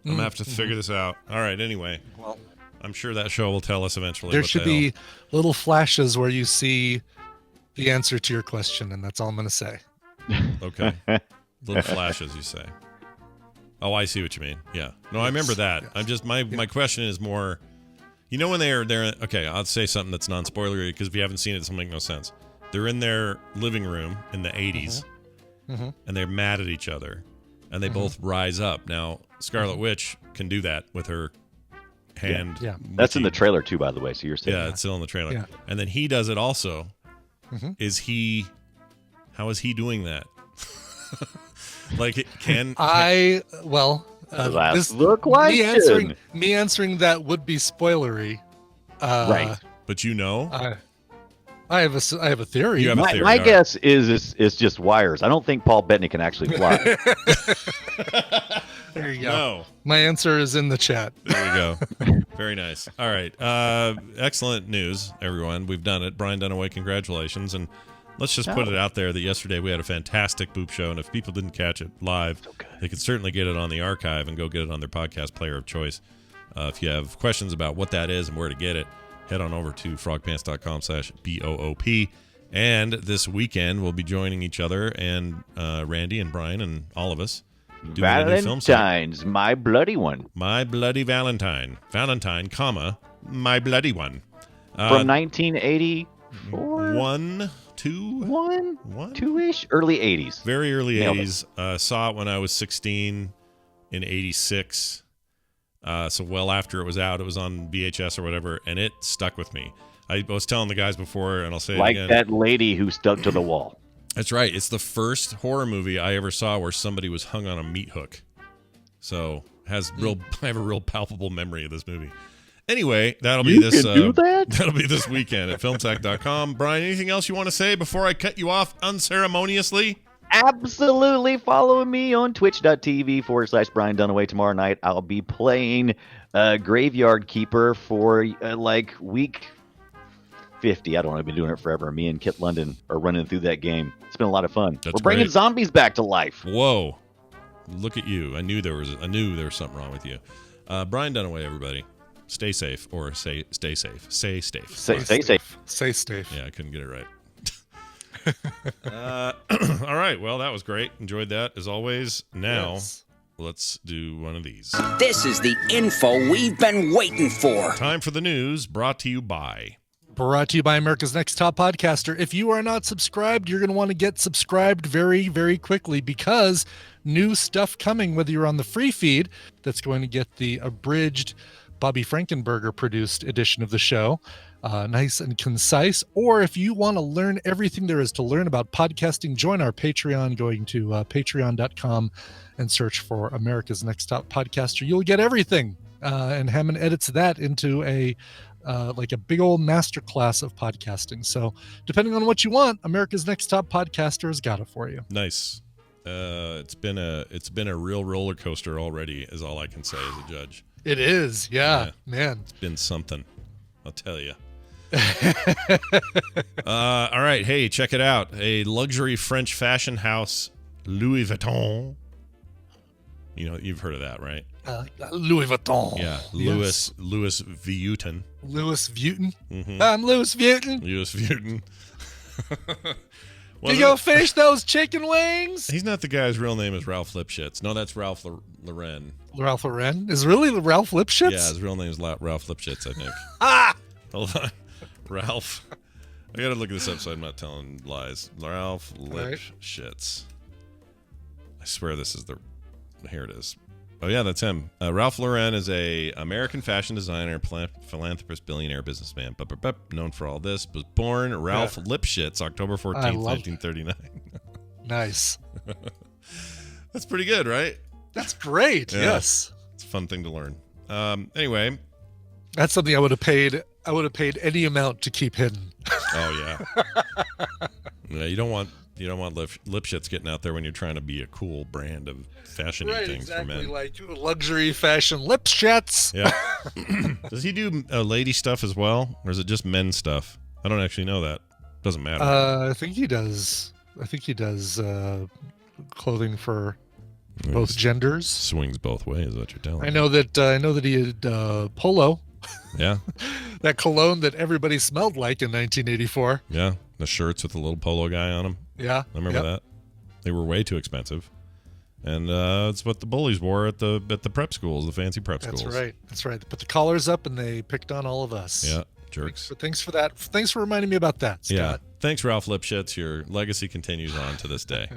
I'm gonna have to Mm-hmm. figure this out. All right. Anyway, Well, I'm sure that show will tell us eventually. there what should the hell. be little flashes where you see the answer to your question, and that's all I'm going to say. Okay. Little flashes, you say. Oh, I see what you mean. Yeah. No, I remember that. yes. I'm just my question is more. You know when they're okay. I'll say something that's non-spoilery because if you haven't seen it, this will make no sense. They're in their living room in the 80s, Mhm. and they're mad at each other, and they both rise up. Now, Scarlet Witch can do that with her hand. Yeah. That's in the witchy- trailer too, by the way. So you're saying Yeah, it's still in the trailer. Yeah. And then he does it also. Mhm. How is he doing that? Like, can Last look question. me answering that would be spoilery. Right. but you know, I have a theory. You have a My, theory, my all right. guess is just wires. I don't think Paul Bettany can actually fly. There you go. no. My answer is in the chat. There you go. Very nice. All right. Excellent news, everyone. We've done it. Brian Dunaway, congratulations. And let's just put it out there that yesterday we had a fantastic Boop Show. And if people didn't catch it live, they could certainly get it on the archive and go get it on their podcast player of choice. If you have questions about what that is and where to get it, head on over to frogpants.com/BOOP. And this weekend, we'll be joining each other and Randy and Brian and all of us doing a new film set. Valentine's, my bloody one. My Bloody Valentine. Valentine, comma, My Bloody One. From 1984? One, two, One? one? Two-ish? Early 80s. Very early Nailed it. 80s. Saw it when I was 16 in 86. So well after it was out, it was on VHS or whatever, and it stuck with me. I was telling the guys before, and I'll say Like it again. that lady who stuck to the wall. That's right. It's the first horror movie I ever saw where somebody was hung on a meat hook. So I have a real palpable memory of this movie. Anyway, that'll be You this. can do that? That'll be this weekend at filmtech.com. Brian, anything else you want to say before I cut you off unceremoniously? Absolutely. Follow me on twitch.tv/Brian Dunaway. Tomorrow night, I'll be playing Graveyard Keeper for week 50. I don't know. I've been doing it forever. Me and Kit London are running through that game. It's been a lot of fun. That's We're bringing great. zombies back to life. Whoa. Look at you. I knew there was something wrong with you. Brian Dunaway, everybody. Stay safe or stay safe. Stay safe. Stay safe. Stay safe. Yeah, I couldn't get it right. All right. Well, that was great. Enjoyed that as always. Now, let's do one of these. This is the info we've been waiting for. Time for the news brought to you by America's Next Top Podcaster. If you are not subscribed, you're going to want to get subscribed very, very quickly because new stuff coming, whether you're on the free feed, that's going to get the abridged Bobby Frankenberger produced edition of the show, nice and concise. Or if you want to learn everything there is to learn about podcasting, join our Patreon, going to patreon.com and search for America's Next Top Podcaster. You'll get everything. And Hammond edits that into a big old masterclass of podcasting. So depending on what you want, America's Next Top Podcaster has got it for you. Nice. It's been a real roller coaster already, is all I can say as a judge. It is, yeah. Man. It's been something, I'll tell you. All right, hey, check it out. A luxury French fashion house, Louis Vuitton. You know, you've heard of that, right? Louis Vuitton. Yeah, Yes. Louis Vuitton. Louis Vuitton. Mm-hmm. I'm Louis Vuitton. Louis Vuitton. Did you go fish those chicken wings? He's not the guy whose real name is Ralph Lipschitz. No, that's Ralph Lauren. Ralph Lauren? Is really Ralph Lipschitz? Yeah, his real name is Ralph Lipschitz, I think. Hold on. Ralph. I got to look this up so I'm not telling lies. Ralph Lipschitz. I swear this is here it is. Oh, yeah, that's him. Ralph Lauren is a American fashion designer, philanthropist, billionaire, businessman. Known for all this. Was born Ralph Lipschitz, October 14th, 1939. Nice. That's pretty good, right? That's great. Yeah. Yes. It's a fun thing to learn. Anyway. That's something I would have paid. I would have paid any amount to keep hidden. Oh, yeah. Yeah, you don't want Lipschitz getting out there when you're trying to be a cool brand of fashion-y things for men. Like luxury fashion Lipschitz. Yeah. Does he do lady stuff as well, or is it just men's stuff? I don't actually know that. Doesn't matter. I think he does. Clothing for both genders. Swings both ways. Is what you're telling me. I know that he had Polo. Yeah. That cologne that everybody smelled like in 1984. Yeah. The shirts with the little polo guy on them. Yeah. I remember that. They were way too expensive. And it's what the bullies wore at the prep schools, the fancy prep schools. That's right. They put the collars up and they picked on all of us. Yeah, jerks. Thanks for that. Thanks for reminding me about that, Scott. Yeah. Thanks, Ralph Lipschitz. Your legacy continues on to this day.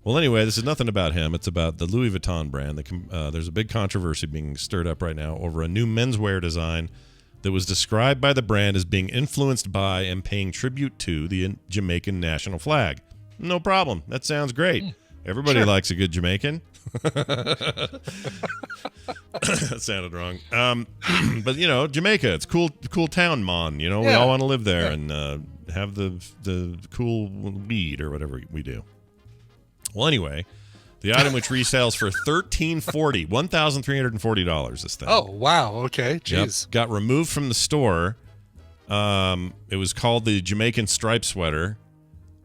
Well, anyway, this is nothing about him. It's about the Louis Vuitton brand. There's a big controversy being stirred up right now over a new menswear design that was described by the brand as being influenced by and paying tribute to the Jamaican national flag. No problem. That sounds great. Everybody likes a good Jamaican. That sounded wrong. But, Jamaica, it's cool town, mon. We all want to live there and have the cool weed or whatever we do. Well, anyway, the item which resells for $1,340, this thing. Oh, wow. Okay. Jeez. Yep. Got removed from the store. It was called the Jamaican Stripe Sweater.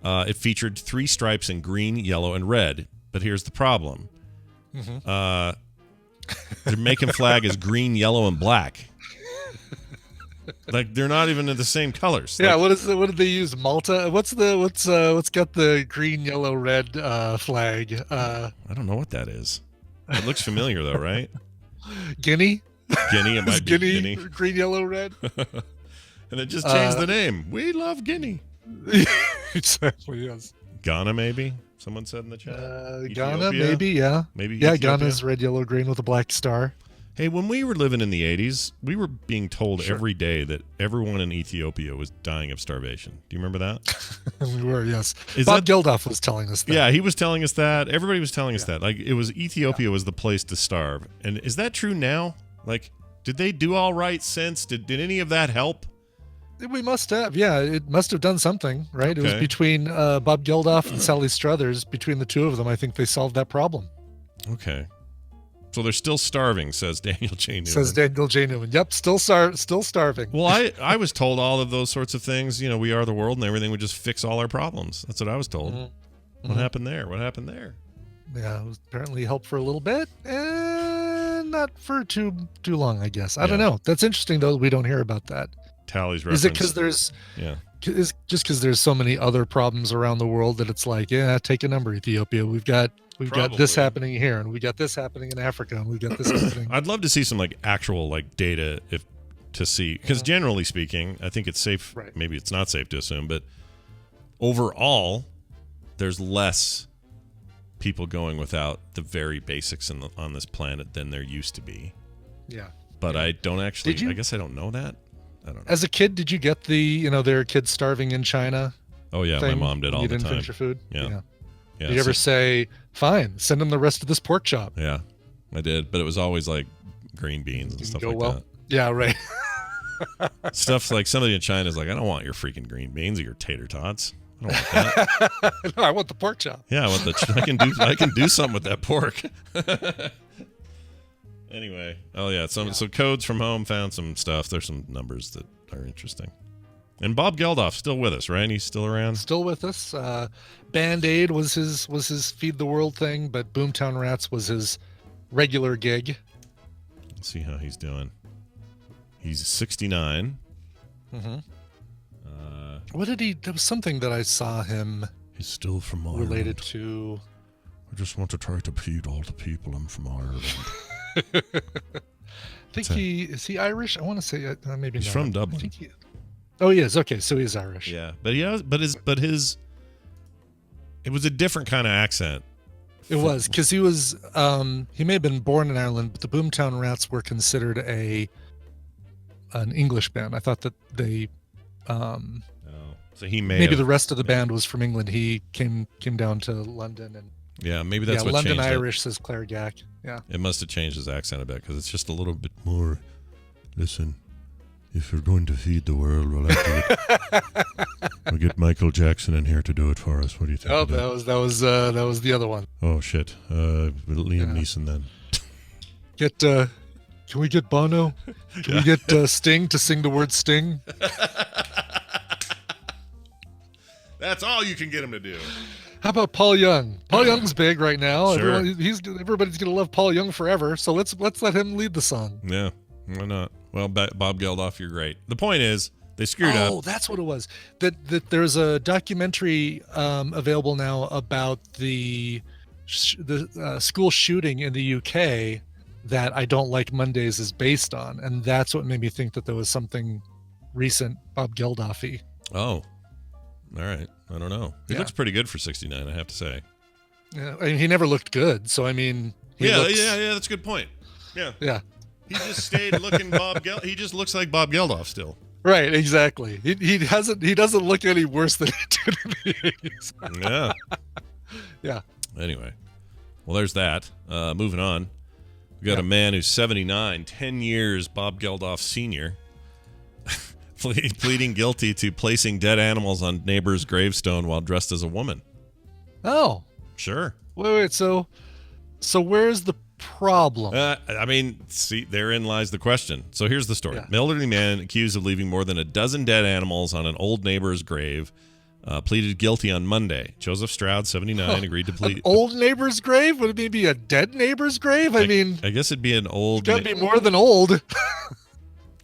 It featured 3 stripes in green, yellow, and red. But here's the problem. The Jamaican flag is green, yellow, and black. Like they're not even in the same colors. Yeah, what did they use? Malta? What's got the green, yellow, red flag? I don't know what that is. It looks familiar though, right? Guinea? Guinea, it might be Guinea. Green, yellow, red. And it just changed the name. We love Guinea. Exactly, yes. Ghana, maybe? Someone said in the chat. Ghana, maybe, yeah. Maybe. Yeah, Ethiopia? Ghana's red, yellow, green with a black star. Hey, when we were living in the 80s, we were being told every day that everyone in Ethiopia was dying of starvation. Do you remember that? We were, yes. Bob Geldof was telling us that. Yeah, he was telling us that. Everybody was telling us that. Like, it was Ethiopia was the place to starve. And is that true now? Like, Did they do all right since? Did any of that help? We must have. Yeah, it must have done something, right? It was Okay. between Bob Geldof and Sally Struthers. Between the two of them, I think they solved that problem. Okay. So they're still starving, says Daniel J. Newman. Says Daniel J. Newman. Yep, still starving. Well, I was told all of those sorts of things. You know, we are the world, and everything would just fix all our problems. That's what I was told. What happened there? What happened there? Yeah, it was apparently helped for a little bit, and not for too long, I guess. I don't know. That's interesting, though. We don't hear about that. Tally's reference. Is it because there's? Yeah. Is just because there's so many other problems around the world that it's like, yeah, take a number, Ethiopia. We've got this happening here, and we got this happening in Africa, and we got this happening. I'd love to see some like actual like data to see, because generally speaking, I think it's safe. Right. Maybe it's not safe to assume, but overall, there's less people going without the very basics on this planet than there used to be. Yeah. But I don't actually. Did you? I guess I don't know that. I don't know. As a kid, did you get there are kids starving in China? Oh yeah, thing? my mom did all you the didn't time. finish your food? Yeah. Did you ever say, fine, send them the rest of this pork chop? Yeah, I did, but it was always like green beans and stuff like that. Yeah, right. Stuff like somebody in China is like, I don't want your freaking green beans or your tater tots. I don't want that. No, I want the pork chop. Yeah, I want I can do something with that pork. Anyway, so Codes from Home found some stuff. There's some numbers that are interesting. And Bob Geldof still with us, right? He's still around. Still with us. Band-Aid was his Feed the World thing, but Boomtown Rats was his regular gig. Let's see how he's doing. He's 69. Mm-hmm. What did he? There was something that I saw him. He's still from Ireland. Related to. I just want to try to feed all the people. I'm from Ireland. I think is he Irish? I want to say maybe he's not. from Dublin. I think he is. Okay, so he's Irish. Yeah, but his it was a different kind of accent. It was because he was he may have been born in Ireland, but the Boomtown Rats were considered an English band. I thought that they so he may maybe have, the rest of the band was from England. He came down to London and maybe that's what London changed Irish, says Claire Gack. Yeah, it must have changed his accent a bit because it's just a little bit more. Listen, if you're going to feed the world, we'll get Michael Jackson in here to do it for us. What do you think? Oh, that was the other one. Oh shit, Liam Neeson then. Can we get Bono? Can we get Sting to sing the word Sting? That's all you can get him to do. How about Paul Young? Paul Young's big right now. Sure. Everybody's gonna love Paul Young forever. So let's let him lead the song. Yeah, why not? Well, Bob Geldof, you're great. The point is, they screwed up. Oh, that's what it was. That there's a documentary available now about the school shooting in the UK that I Don't Like Mondays is based on, and that's what made me think that there was something recent Bob Geldof-y. Oh, all right. I don't know. He looks pretty good for 69, I have to say. Yeah, I mean, he never looked good, so I mean, yeah, that's a good point. Yeah. He just stayed looking he just looks like Bob Geldof still. Right, exactly. He doesn't look any worse than he did in the 80s. Yeah. Yeah. Anyway, well, there's that. Moving on. We got a man who's 79, 10 years Bob Geldof Sr., pleading guilty to placing dead animals on neighbor's gravestone while dressed as a woman. Oh. Sure. Wait. So where's the problem? I mean, see, therein lies the question. So here's the story. Yeah. An elderly man accused of leaving more than a dozen dead animals on an old neighbor's grave pleaded guilty on Monday. Joseph Stroud, 79, agreed to plead. An old neighbor's grave? Would it be a dead neighbor's grave? I mean, I guess it'd be an old. It's got to be more than old.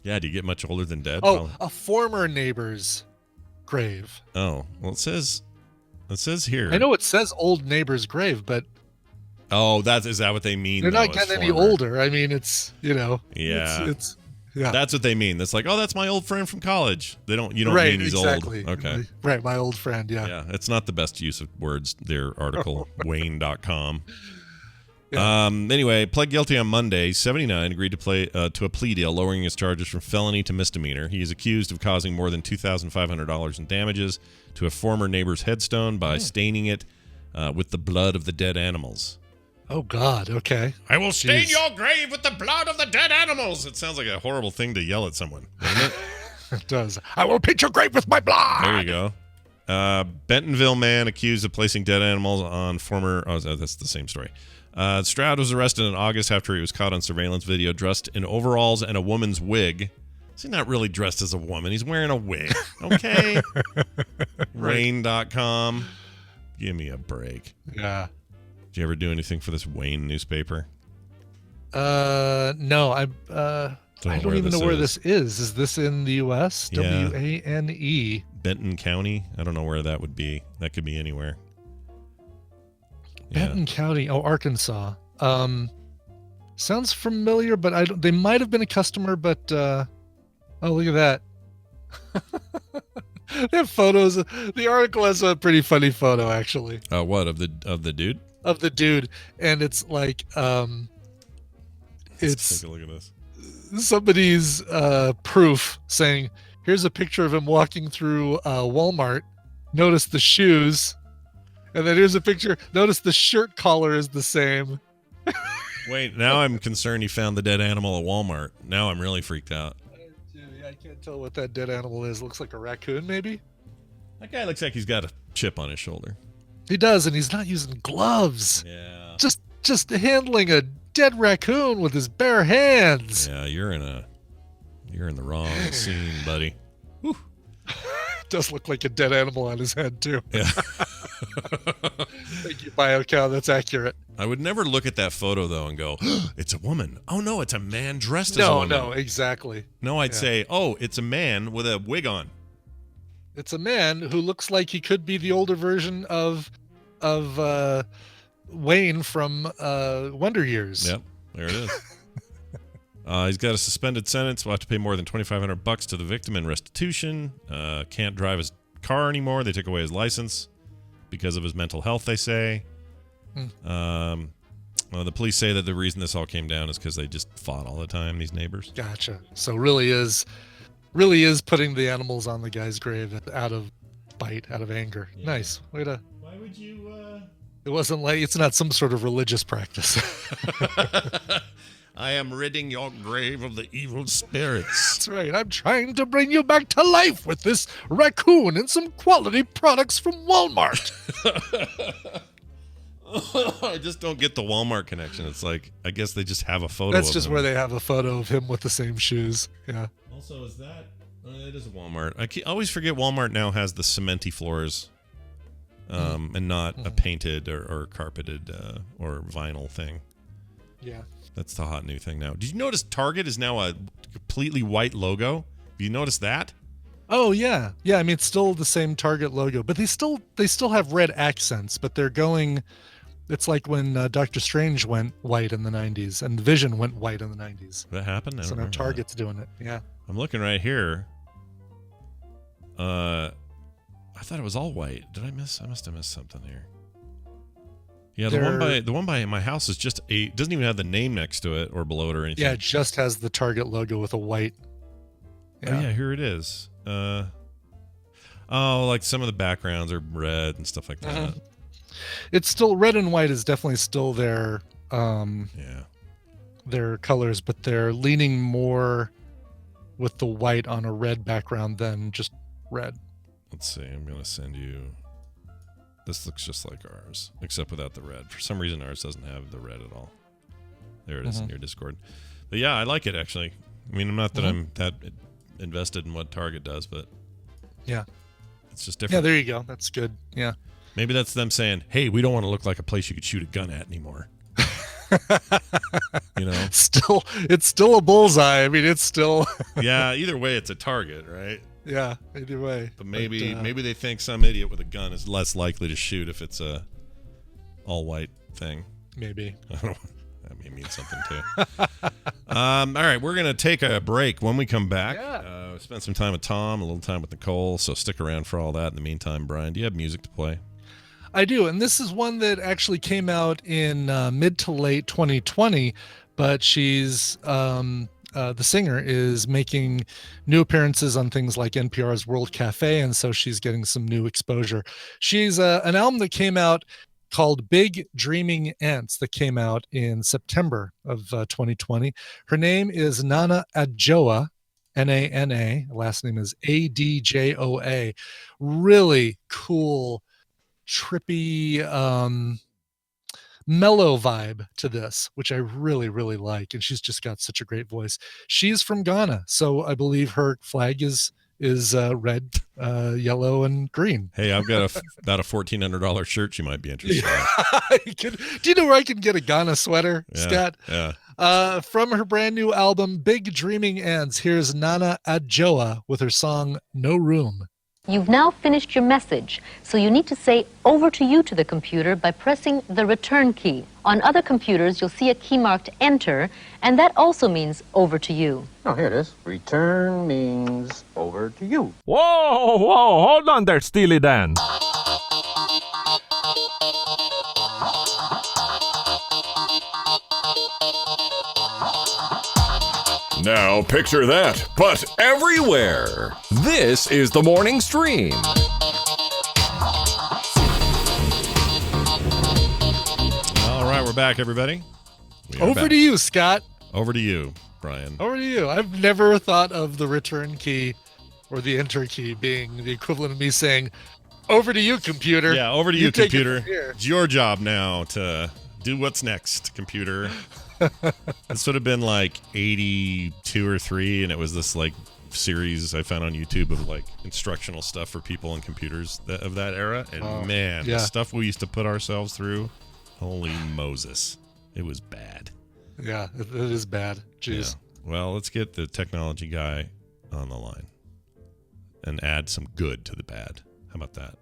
Yeah, do you get much older than dead? Oh, a former neighbor's grave. Oh, well, it says here. I know it says old neighbor's grave, but oh, is that what they mean? They're not getting any older. I mean, it's yeah, it's yeah. That's what they mean. That's like, oh, that's my old friend from college. You don't right, mean he's exactly. old. Okay, right, my old friend. Yeah, yeah. It's not the best use of words. Their article, Wayne.com. Yeah. Anyway, pled guilty on Monday. 79 agreed to a plea deal, lowering his charges from felony to misdemeanor. He is accused of causing more than $2,500 in damages to a former neighbor's headstone by staining it with the blood of the dead animals. Oh God. Okay. I will stain Jeez. your grave with the blood of the dead animals. It sounds like a horrible thing to yell at someone, doesn't it? It does. I will paint your grave with my blood. There you go. Bentonville man accused of placing dead animals on former... Oh, that's the same story. Stroud was arrested in August after he was caught on surveillance video dressed in overalls and a woman's wig. He's not really dressed as a woman. He's wearing a wig. Okay? Rain.com. Give me a break. Yeah. Did you ever do anything for this Wayne newspaper? No. I don't even know where this is. Is this in the U.S.? Yeah. W-A-N-E. Benton County? I don't know where that would be. That could be anywhere. Yeah. Benton County. Oh, Arkansas. Sounds familiar, but I don't. They might have been a customer, but oh, look at that. They have photos. The article has a pretty funny photo, actually. What of the dude? Of the dude, and it's like Let's take a look at this. Somebody's proof saying, "Here's a picture of him walking through Walmart. Notice the shoes." And then here's a picture. Notice the shirt collar is the same. Wait, now I'm concerned he found the dead animal at Walmart. Now I'm really freaked out. I can't tell what that dead animal is. Looks like a raccoon, maybe? That guy looks like he's got a chip on his shoulder. He does, and he's not using gloves. Yeah. Just handling a dead raccoon with his bare hands. Yeah, you're in the wrong scene, buddy. Whew. Does look like a dead animal on his head, too. Yeah. Thank you, BioCow. That's accurate. I would never look at that photo, though, and go, it's a woman. Oh, no, it's a man dressed as a woman. No, exactly. No, I'd say, oh, it's a man with a wig on. It's a man who looks like he could be the older version of Wayne from Wonder Years. Yep, there it is. He's got a suspended sentence. Will have to pay more than $2,500 to the victim in restitution. Can't drive his car anymore. They took away his license because of his mental health, they say. Well, the police say that the reason this all came down is because they just fought all the time, these neighbors. Gotcha. So really is putting the animals on the guy's grave out of spite, out of anger. Yeah. Nice. Way to... Why would you... It wasn't like... It's not some sort of religious practice. I am ridding your grave of the evil spirits. That's right. I'm trying to bring you back to life with this raccoon and some quality products from Walmart. I just don't get the Walmart connection. It's like, I guess they just have a photo That's of just him. where they have a photo of him with the same shoes. Yeah. Also, is that... it is a Walmart. I always forget Walmart now has the cementy floors and not a painted or carpeted or vinyl thing. Yeah. That's the hot new thing now. Did you notice Target is now a completely white logo? Have you noticed that? Oh yeah. Yeah, I mean it's still the same Target logo, but they still have red accents, but they're going... It's like when Doctor Strange went white in the 90s and Vision went white in the 90s. That happened? So now Target's doing it. Yeah. I'm looking right here. I thought it was all white. Did I miss? I must have missed something here. Yeah, the one by my house is just doesn't even have the name next to it or below it or anything. Yeah, it just has the Target logo with a white. Yeah. Oh yeah, here it is. Like some of the backgrounds are red and stuff like that. It's still red and white is definitely still their their colors, but they're leaning more with the white on a red background than just red. Let's see. I'm gonna send you. This looks just like ours, except without the red. For some reason, ours doesn't have the red at all. There it is in your Discord. But yeah, I like it actually. I mean, I'm not that I'm that invested in what Target does, but yeah, it's just different. Yeah, there you go. That's good. Yeah. Maybe that's them saying, "Hey, we don't want to look like a place you could shoot a gun at anymore." You know, it's still a bullseye. I mean, it's still. Yeah. Either way, it's a target, right? Yeah. Either way. But maybe they think some idiot with a gun is less likely to shoot if it's a all white thing. Maybe. I don't know. That may mean something too. All right, we're gonna take a break. When we come back, spend some time with Tom, a little time with Nicole. So stick around for all that. In the meantime, Brian, do you have music to play? I do, and this is one that actually came out in mid to late 2020, but she's the singer is making new appearances on things like NPR's World Cafe, and so she's getting some new exposure. She's an album that came out called Big Dreaming Ants that came out in September of 2020. Her name is Nana Adjoa, Nana. Last name is Adjoa. Really cool, trippy, mellow vibe to this, which I really, really like. And she's just got such a great voice. She's from Ghana, so I believe her flag is red, yellow, and green. Hey, I've got about a $1,400 shirt you might be interested in. Do you know where I can get a Ghana sweater, Scott? Yeah. From her brand new album, Big Dreaming Ends, here's Nana Adjoa with her song No Room. You've now finished your message, so you need to say over to you to the computer by pressing the return key. On other computers, you'll see a key marked enter, and that also means over to you. Oh, here it is. Return means over to you. Whoa, hold on there, Steely Dan. Now picture that, but everywhere. This is the morning stream. All right, we're back, everybody. Over to you, Scott. Over to you, Brian. Over to you. I've never thought of the return key or the enter key being the equivalent of me saying, over to you, computer. Yeah, over to you, take it computer. from here. It's your job now to do what's next, computer. This would have been like 82 or 3, and it was this like series I found on YouTube of like instructional stuff for people and computers of that era. And the stuff we used to put ourselves through, holy Moses, it was bad. Yeah, it is bad. Jeez. Yeah. Well, let's get the technology guy on the line and add some good to the bad. How about that?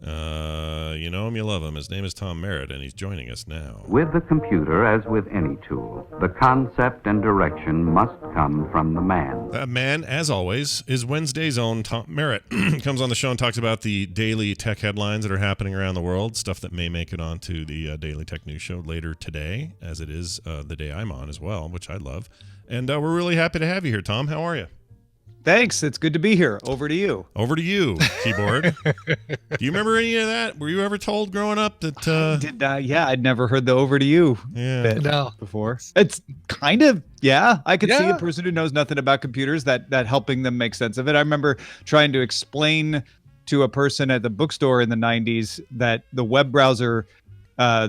You know him, you love him. His name is Tom Merritt, and he's joining us now. With the computer, as with any tool, the concept and direction must come from the man. That man, as always, is Wednesday's own Tom Merritt. Comes on the show and talks about the daily tech headlines that are happening around the world, stuff that may make it onto the Daily Tech News Show later today, as it is the day I'm on as well, which I love. And we're really happy to have you here, Tom. How are you? Thanks. It's good to be here. Over to you. Over to you, keyboard. Do you remember any of that? Were you ever told growing up that... Yeah, I'd never heard the over to you bit before. It's kind of, I could see a person who knows nothing about computers that helping them make sense of it. I remember trying to explain to a person at the bookstore in the 90s that the web browser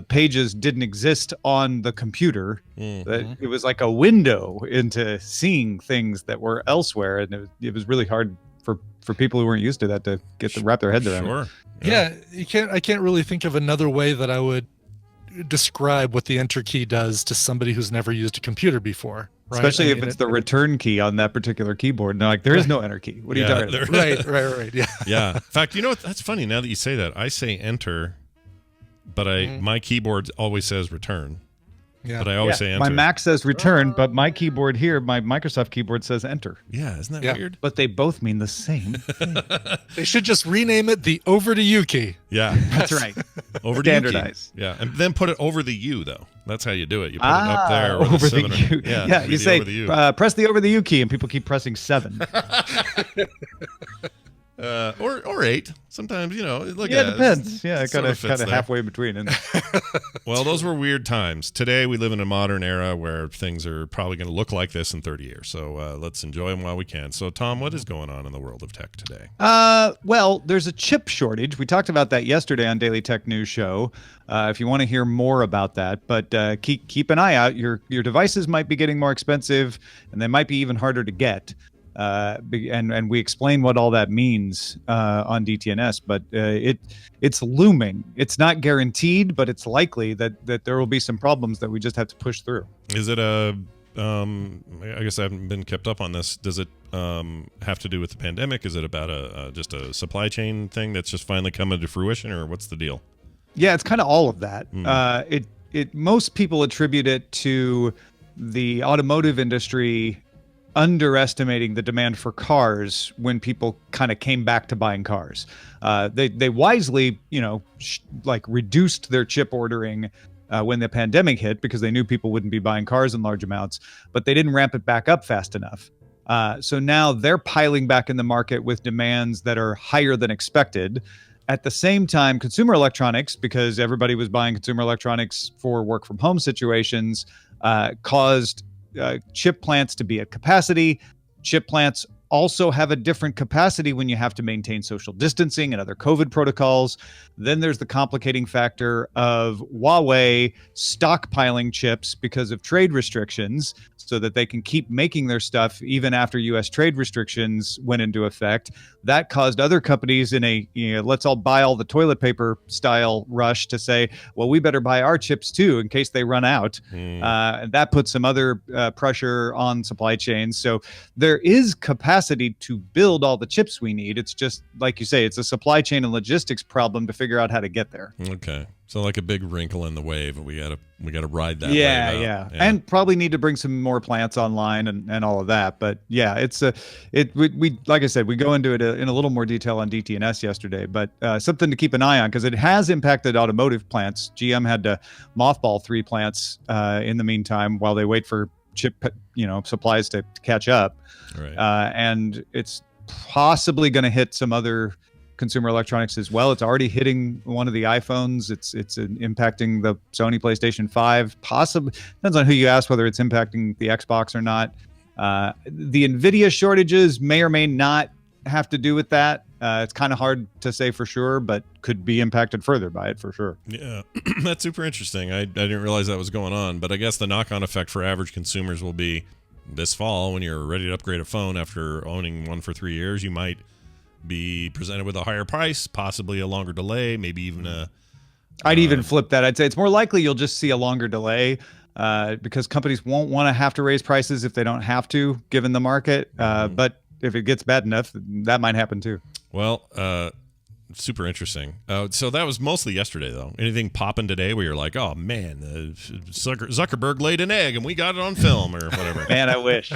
pages didn't exist on the computer. That it was like a window into seeing things that were elsewhere, and it was really hard for people who weren't used to that to get to wrap their heads around. Sure. Yeah, I can't really think of another way that I would describe what the enter key does to somebody who's never used a computer before. Right? Especially if it's the return key on that particular keyboard. And they're like, there is no enter key. What are you talking about? Right. Yeah. Yeah. In fact, you know what? That's funny. Now that you say that, I say enter, but my keyboard always says return. Yeah. But I always say enter. My Mac says return, but my keyboard here, my Microsoft keyboard says enter. Yeah, isn't that weird? But they both mean the same thing. They should just rename it the over to you key. Yeah. That's right. Over to you key. Standardize. Yeah. And then put it over the U, though. That's how you do it. You put it up there. Or over the U. Yeah, you say, press the over the U key, and people keep pressing 7. Or 8. Sometimes, it depends. Yeah, kind of halfway between. And well, those were weird times. Today, we live in a modern era where things are probably going to look like this in 30 years. So let's enjoy them while we can. So, Tom, what is going on in the world of tech today? Well, there's a chip shortage. We talked about that yesterday on Daily Tech News Show. If you want to hear more about that, but keep an eye out. Your devices might be getting more expensive, and they might be even harder to get. And we explain what all that means on DTNS, but it's looming. It's not guaranteed, but it's likely that there will be some problems that we just have to push through. Is it I guess I haven't been kept up on this. Does it have to do with the pandemic? Is it about just a supply chain thing that's just finally coming to fruition, or what's the deal? Yeah, it's kind of all of that. Most people attribute it to the automotive industry underestimating the demand for cars when people kind of came back to buying cars. They wisely, reduced their chip ordering when the pandemic hit because they knew people wouldn't be buying cars in large amounts, but they didn't ramp it back up fast enough. So now they're piling back in the market with demands that are higher than expected. at the same time, consumer electronics, because everybody was buying consumer electronics for work from home situations, caused chip plants to be at capacity. Chip plants also have a different capacity when you have to maintain social distancing and other COVID protocols. Then there's the complicating factor of Huawei stockpiling chips because of trade restrictions so that they can keep making their stuff even after US trade restrictions went into effect. That caused other companies in a let's all buy all the toilet paper style rush to say, well, we better buy our chips too in case they run out. And that puts some other pressure on supply chains. So there is capacity to build all the chips we need. It's just, like you say, it's a supply chain and logistics problem to figure out how to get there. Okay. So like a big wrinkle in the wave. We gotta ride that yeah, wave yeah. out. And probably need to bring some more plants online and all of that. But yeah, we like I said, we go into it in a little more detail on DTNS yesterday, but something to keep an eye on because it has impacted automotive plants. GM had to mothball 3 plants in the meantime while they wait for chip supplies to catch up. Right. And it's possibly going to hit some other consumer electronics as well. It's already hitting one of the iPhones. It's impacting the Sony PlayStation 5. Possibly depends on who you ask whether it's impacting the Xbox or not. The Nvidia shortages may or may not have to do with that. It's kind of hard to say for sure, but could be impacted further by it for sure. Yeah, that's super interesting. I didn't realize that was going on, but I guess the knock-on effect for average consumers will be this fall when you're ready to upgrade a phone after owning one for 3 years. You might be presented with a higher price, possibly a longer delay, maybe even I'd even flip that. I'd say it's more likely you'll just see a longer delay because companies won't want to have to raise prices if they don't have to, given the market. But if it gets bad enough, that might happen too. Well, super interesting. So that was mostly yesterday, though. Anything popping today where you're like, oh, man, Zuckerberg laid an egg and we got it on film or whatever? Man, I wish.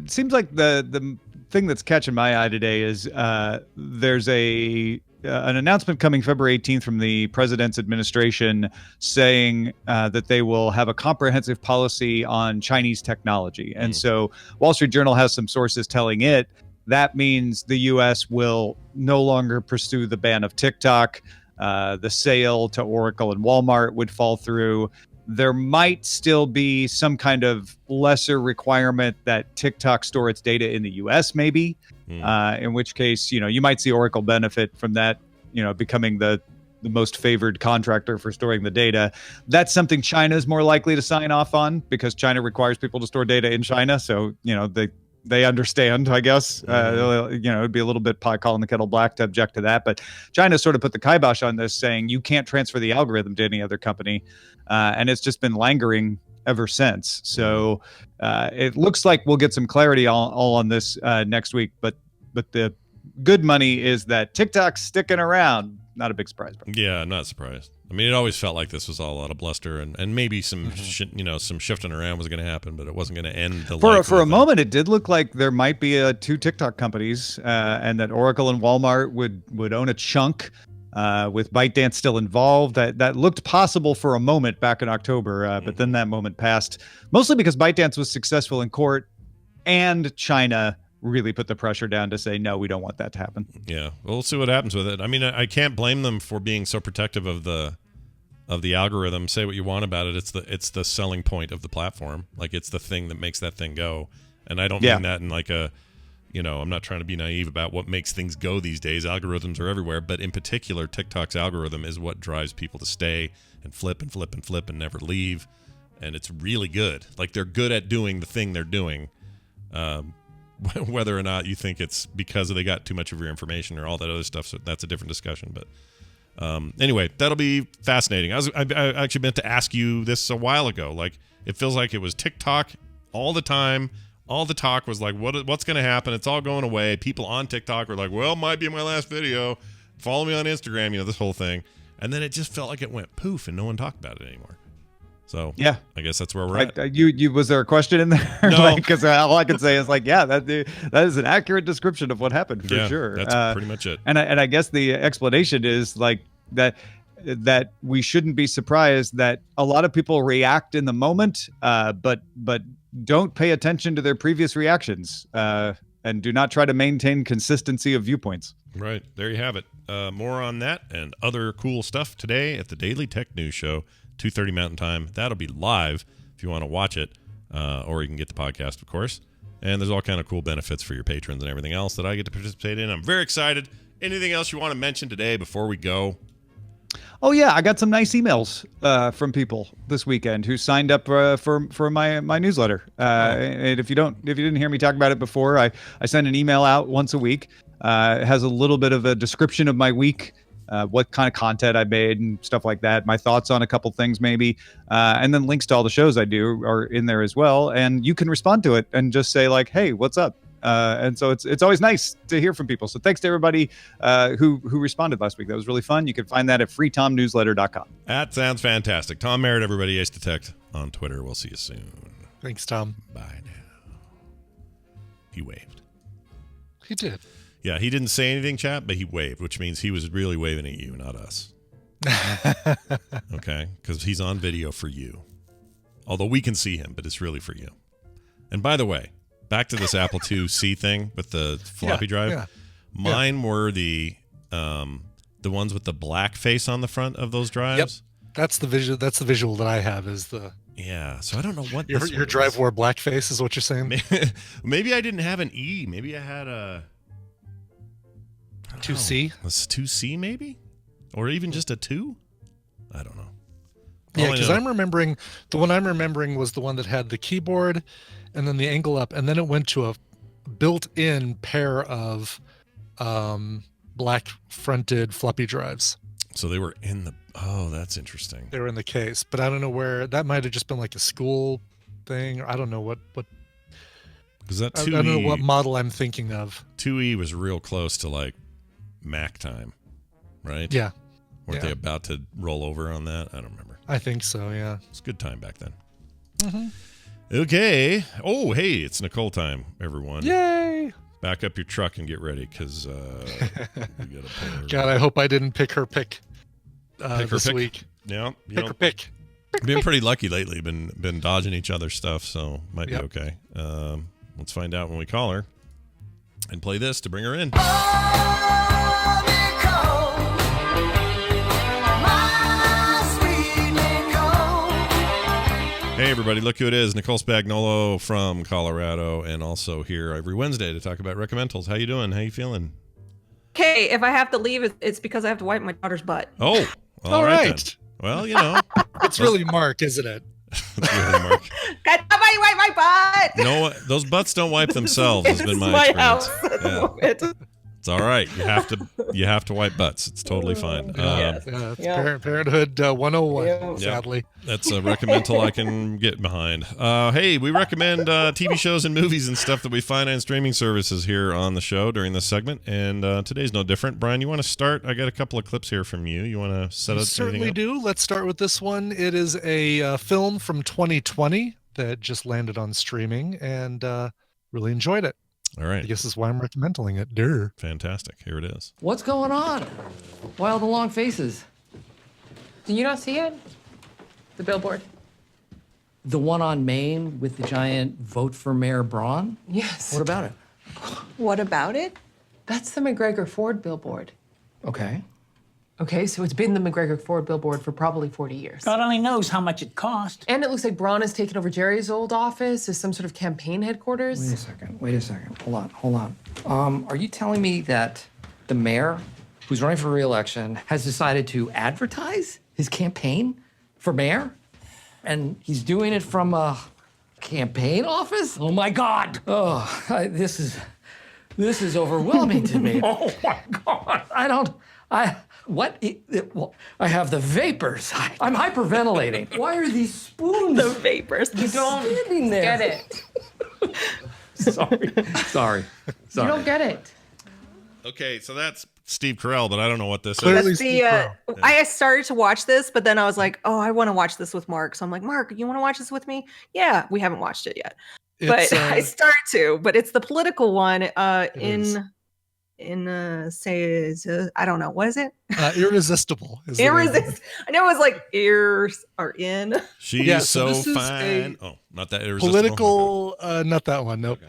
Seems like the thing that's catching my eye today is there's an announcement coming February 18th from the president's administration saying that they will have a comprehensive policy on Chinese technology. And so Wall Street Journal has some sources telling it that means the U.S. will no longer pursue the ban of TikTok. The sale to Oracle and Walmart would fall through. There might still be some kind of lesser requirement that TikTok store its data in the U.S. maybe, in which case, you might see Oracle benefit from that, becoming the most favored contractor for storing the data. That's something China is more likely to sign off on because China requires people to store data in China. So, they understand, I guess. It'd be a little bit pot calling the kettle black to object to that. But China sort of put the kibosh on this, saying you can't transfer the algorithm to any other company. And it's just been lingering ever since. So it looks like we'll get some clarity all on this next week. But the good money is that TikTok's sticking around. Not a big surprise. Yeah, I'm not surprised. I mean, it always felt like this was all out of bluster, and maybe some some shifting around was going to happen, but it wasn't going to end the for a moment. It did look like there might be 2 TikTok companies, and that Oracle and Walmart would own a chunk, with ByteDance still involved. That looked possible for a moment back in October, but then that moment passed, mostly because ByteDance was successful in court, and China really put the pressure down to say, no, we don't want that to happen. Yeah, we'll see what happens with it. I mean, I can't blame them for being so protective of the algorithm. Say what you want about it. It's the selling point of the platform. Like, it's the thing that makes that thing go. And I don't mean that in like a, I'm not trying to be naive about what makes things go these days. Algorithms are everywhere, but in particular, TikTok's algorithm is what drives people to stay and flip and flip and flip and never leave. And it's really good. Like, they're good at doing the thing they're doing. Whether or not you think it's because they got too much of your information or all that other stuff, so that's a different discussion. But anyway, that'll be fascinating. I actually meant to ask you this a while ago. Like, it feels like it was TikTok all the time. All the talk was like, what's going to happen? It's all going away. People on TikTok were like, well, might be my last video. Follow me on Instagram, this whole thing. And then it just felt like it went poof and no one talked about it anymore. So yeah, I guess that's where we're at. You was there a question in there? No, because all I can say is like, yeah, that is an accurate description of what happened for sure. That's pretty much it. And I guess the explanation is like that we shouldn't be surprised that a lot of people react in the moment, but don't pay attention to their previous reactions, and do not try to maintain consistency of viewpoints. Right. There you have it. More on that and other cool stuff today at the Daily Tech News Show, 2:30 Mountain Time. That'll be live if you want to watch it, or you can get the podcast, of course. And there's all kind of cool benefits for your patrons and everything else that I get to participate in. I'm very excited. Anything else you want to mention today before we go? Oh yeah, I got some nice emails from people this weekend who signed up for my newsletter. And if you didn't hear me talk about it before, I send an email out once a week. It has a little bit of a description of my week, what kind of content I made and stuff like that. My thoughts on a couple things maybe, and then links to all the shows I do are in there as well. And you can respond to it and just say like, "Hey, what's up?" And so it's always nice to hear from people. So thanks to everybody who responded last week. That was really fun. You can find that at freetomnewsletter.com. That sounds fantastic. Tom Merritt, everybody, Ace Detect on Twitter. We'll see you soon. Thanks, Tom. Bye now. He waved. He did. Yeah, he didn't say anything, chat, but he waved, which means he was really waving at you, not us. Okay? Because he's on video for you. Although we can see him, but it's really for you. And by the way, back to this Apple IIc thing with the floppy drive. Yeah. Mine were the ones with the black face on the front of those drives. Yep. That's the visual that I have is the. Yeah, so I don't know what your drive wore blackface is what you're saying. Maybe I didn't have an E. Maybe I had a 2C. A 2C maybe, or even just a 2. I don't know. Yeah, because I'm remembering the one I'm remembering was the one that had the keyboard, and then the angle up, and then it went to a built-in pair of black fronted floppy drives. So they were in the. Oh, that's interesting. They were in the case, but I don't know where that might have just been like a school thing, or I don't know what. Was that 2E? I don't know what model I'm thinking of. 2E was real close to like Mac time, right? Yeah. Weren't they about to roll over on that? I don't remember. I think so. Yeah. It's a good time back then. Mm-hmm. Okay. Oh, hey, it's Nicole time, everyone. Yay! Back up your truck and get ready, because we gotta pull her. God, I hope I didn't pick her pick this week. Yeah, pick her pick. Been pretty lucky lately. Been dodging each other's stuff, so might be okay. Let's find out when we call her and play this to bring her in. Hey everybody, look who it is. Nicole Spagnolo from Colorado, and also here every Wednesday to talk about recommendals. How you doing? How you feeling? Okay, if I have to leave, it's because I have to wipe my daughter's butt. Oh, all right. Well, you know. It's really Mark, isn't it? It's really Mark. God, somebody wipe my butt! No, those butts don't wipe themselves, has been my experience. House at the moment. It's all right. You have to wipe butts. It's totally fine. Parenthood 101, sadly. That's a recommendal I can get behind. Hey, we recommend TV shows and movies and stuff that we find on streaming services here on the show during this segment, and today's no different. Brian, you want to start? I got a couple of clips here from you. You want to set up? Certainly do. Let's start with this one. It is a film from 2020 that just landed on streaming, and really enjoyed it. All right. I guess that's why I'm recommending it. Durr. Fantastic. Here it is. What's going on? Why all the long faces? Do you not see it? The billboard? The one on Main with the giant vote for Mayor Braun? Yes. What about it? What about it? That's the McGregor Ford billboard. Okay. Okay, so it's been the McGregor Ford billboard for probably 40 years. God only knows how much it cost. And it looks like Braun has taken over Jerry's old office as some sort of campaign headquarters. Wait a second. Hold on. Are you telling me that the mayor, who's running for re-election, has decided to advertise his campaign for mayor? And he's doing it from a campaign office? Oh my God! This is overwhelming to me. Oh my God! I have the vapors. I'm hyperventilating. Why are these spoons? The vapors. You don't standing there? get it. Sorry. You don't get it. Okay, so that's Steve Carell, but I don't know what this Clearly is. That's the, I started to watch this, but then I was like, oh, I want to watch this with Mark. So I'm like, Mark, you want to watch this with me? Yeah, we haven't watched it yet. But I started to, but it's the political one says I don't know, what is it? Irresistible. Irresistible. I know it was like ears are in. She's so fine. Oh, not that irresistible. Political, not that one. Nope.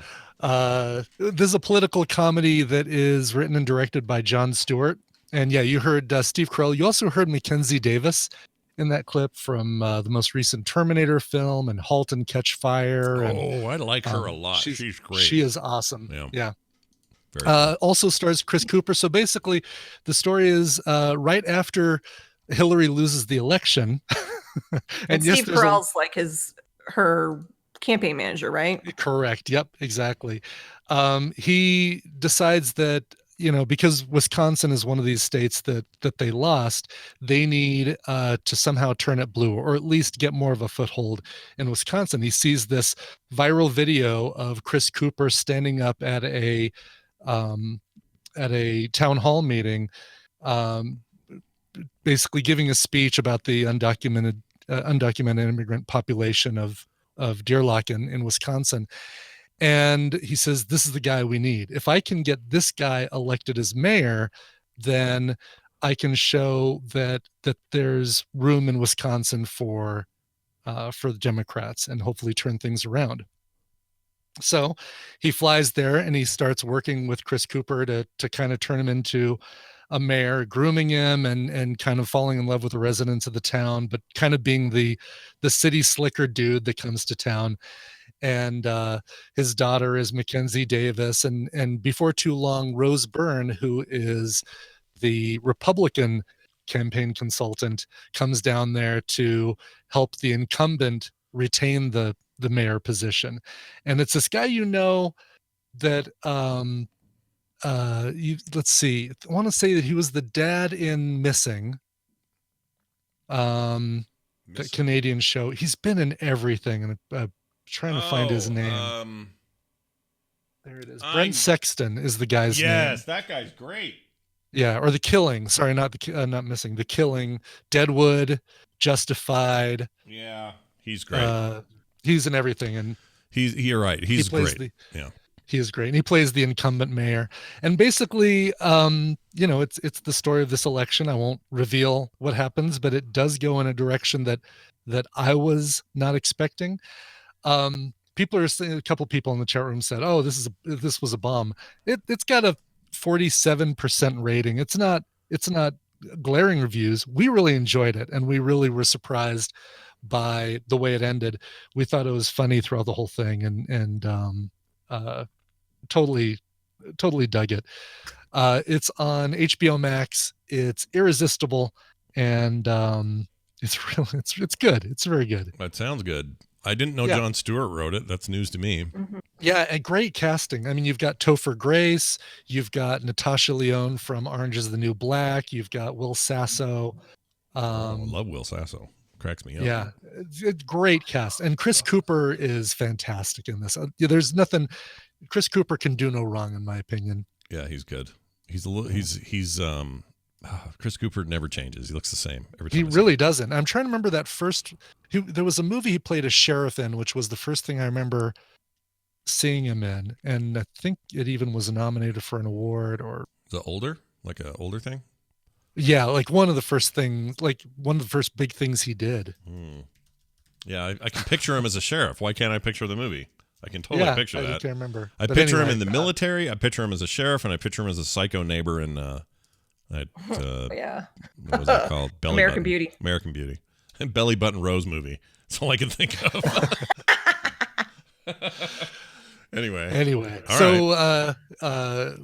This is a political comedy that is written and directed by Jon Stewart. And yeah, you heard Steve Carell. You also heard Mackenzie Davis in that clip from the most recent Terminator film and *Halt and Catch Fire*. And, I like her a lot. She's great. She is awesome. Yeah. Very cool. Also stars Chris Cooper. So basically, the story is right after Hillary loses the election. and Steve Carell's like her campaign manager, right? Correct. Yep, exactly. He decides that, because Wisconsin is one of these states that they lost, they need to somehow turn it blue, or at least get more of a foothold in Wisconsin. He sees this viral video of Chris Cooper standing up at a town hall meeting, basically giving a speech about the undocumented immigrant population of Deerlock in Wisconsin. And he says, this is the guy we need. If I can get this guy elected as mayor, then I can show that there's room in Wisconsin for the Democrats and hopefully turn things around. So he flies there and he starts working with Chris Cooper to kind of turn him into a mayor, grooming him and kind of falling in love with the residents of the town, but kind of being the city slicker dude that comes to town. And his daughter is Mackenzie Davis. And before too long, Rose Byrne, who is the Republican campaign consultant, comes down there to help the incumbent retain the mayor position. And it's this guy that let's see, I want to say that he was the dad in Missing, the Canadian show. He's been in everything, and trying to find his name. There it is. Brent Sexton is the guy's name. Yes, that guy's great. Yeah, or The Killing. Sorry, not Missing. The Killing, Deadwood, Justified. Yeah, he's great. He's in everything, and you're right. He's great. He is great, and he plays the incumbent mayor. And basically, it's the story of this election. I won't reveal what happens, but it does go in a direction that I was not expecting. People are saying, a couple people in the chat room said, "Oh, this was a bomb." It's got a 47% rating. It's not glaring reviews. We really enjoyed it, and we really were surprised by the way it ended. We thought it was funny throughout the whole thing, and totally dug it. It's on HBO Max. It's irresistible, and it's good. It's very good. That sounds good. I didn't know Jon Stewart wrote it. That's news to me. Mm-hmm. Yeah, and great casting. I mean, you've got Topher Grace, you've got Natasha Lyonne from Orange is the New Black, you've got Will Sasso. I love Will Sasso. Cracks me up. Yeah, it's great cast, and Chris Cooper is fantastic in this. There's nothing. Chris Cooper can do no wrong, in my opinion. Yeah, he's good. Chris Cooper never changes. He looks the same every time. He really doesn't. I'm trying to remember that first. There was a movie he played a sheriff in, which was the first thing I remember seeing him in, and I think it even was nominated for an award. Or is it older, like an older thing? Yeah, like one of the first big things he did. Yeah, I can picture him as a sheriff. Why can't I picture the movie? I can totally picture that. I can't remember. I picture him in the military. I picture him as a sheriff, and I picture him as a psycho neighbor in what was that called? American Beauty. American Beauty. And Belly Button Rose movie. That's all I can think of. Anyway. All right.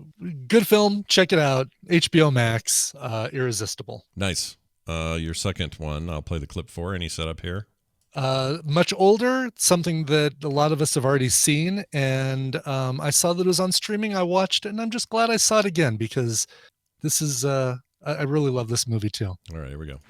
Good film. Check it out. HBO Max. Irresistible. Nice. Your second one, I'll play the clip for. Any setup here? Much older, something that a lot of us have already seen, and I saw that it was on streaming. I watched it, and I'm just glad I saw it again, because this is I really love this movie too. All right, here we go.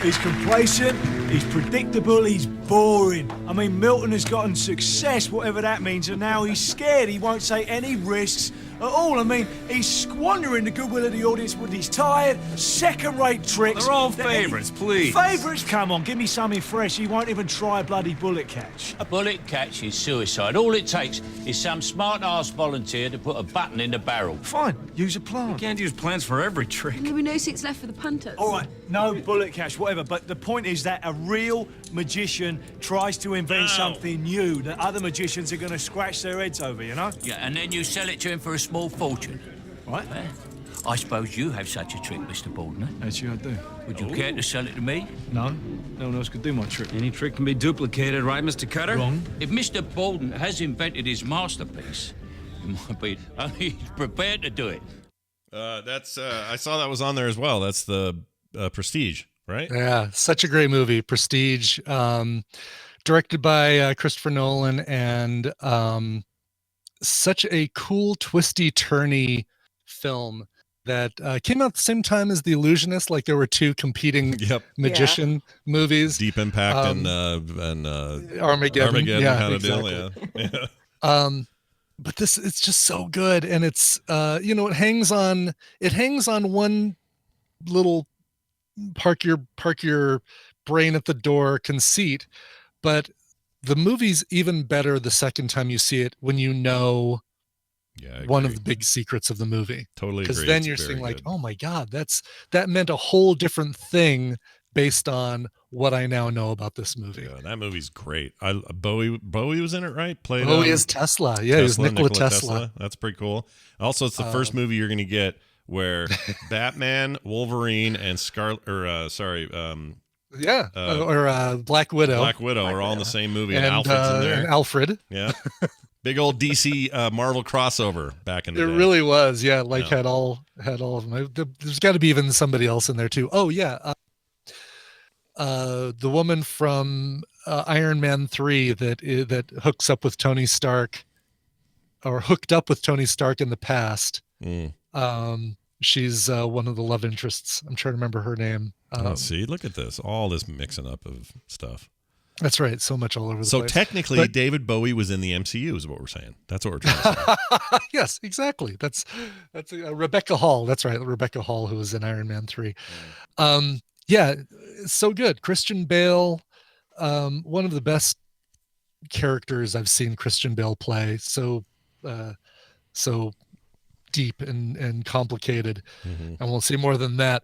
He's complacent, he's predictable, he's boring. I mean, Milton has gotten success, whatever that means, and now he's scared. He won't take any risks at all. I mean, he's squandering the goodwill of the audience with his tired, second-rate tricks. They're all favourites, please. Favourites? Come on, give me something fresh. He won't even try a bloody bullet catch. A bullet catch is suicide. All it takes is some smart-ass volunteer to put a button in the barrel. Fine, use a plant. You can't use plants for every trick. There'll be no seats left for the punters. All right, no bullet catch, whatever. But the point is that a real magician tries to invent something new that other magicians are going to scratch their heads over, you know? Yeah, and then you sell it to him for a small fortune. Right. Well, I suppose you have such a trick, Mr. Baldner. Actually, I do. Would you care to sell it to me? No, no one else could do my trick. Any trick can be duplicated, right, Mr. Cutter? Wrong. If Mr. Baldner has invented his masterpiece, it might be only he's prepared to do it. That's I saw that was on there as well. That's the Prestige, right? Yeah, such a great movie, Prestige, directed by Christopher Nolan, and such a cool, twisty, turny film that came out at the same time as The Illusionist. Like there were two competing magician movies, Deep Impact and Armageddon, yeah, kind of exactly. deal. Yeah. But it's just so good, and it's it hangs on one little park your brain at the door conceit, but the movie's even better the second time you see it when you know one of the big secrets of the movie. Totally, because agree. then It's you're very seeing like, good. oh my god, that meant a whole different thing based on what I now know about this movie. Yeah, that movie's great. Bowie was in it, right? Bowie is Tesla. Yeah, he was Nikola Tesla. That's pretty cool. Also, it's the first movie you're going to get where Batman, Wolverine, and Black Widow. Black Widow are all in the same movie, and And, Alfred's in there. and Alfred. Yeah. Big old DC Marvel crossover back in the It day. really was, yeah. Like had all of them. There's got to be even somebody else in there too. Oh yeah, the woman from Iron Man 3 that hooks up with Tony Stark, or hooked up with Tony Stark in the past. She's one of the love interests. I'm trying to remember her name. Let's see. Look at this. All this mixing up of stuff. That's right. So much all over the So place. technically, David Bowie was in the MCU, is what we're saying. That's what we're trying to say. Yes, exactly. That's Rebecca Hall. That's right, Rebecca Hall, who was in Iron Man 3. Yeah, it's so good. Christian Bale, one of the best characters I've seen Christian Bale play. So deep and complicated. I won't say more than that.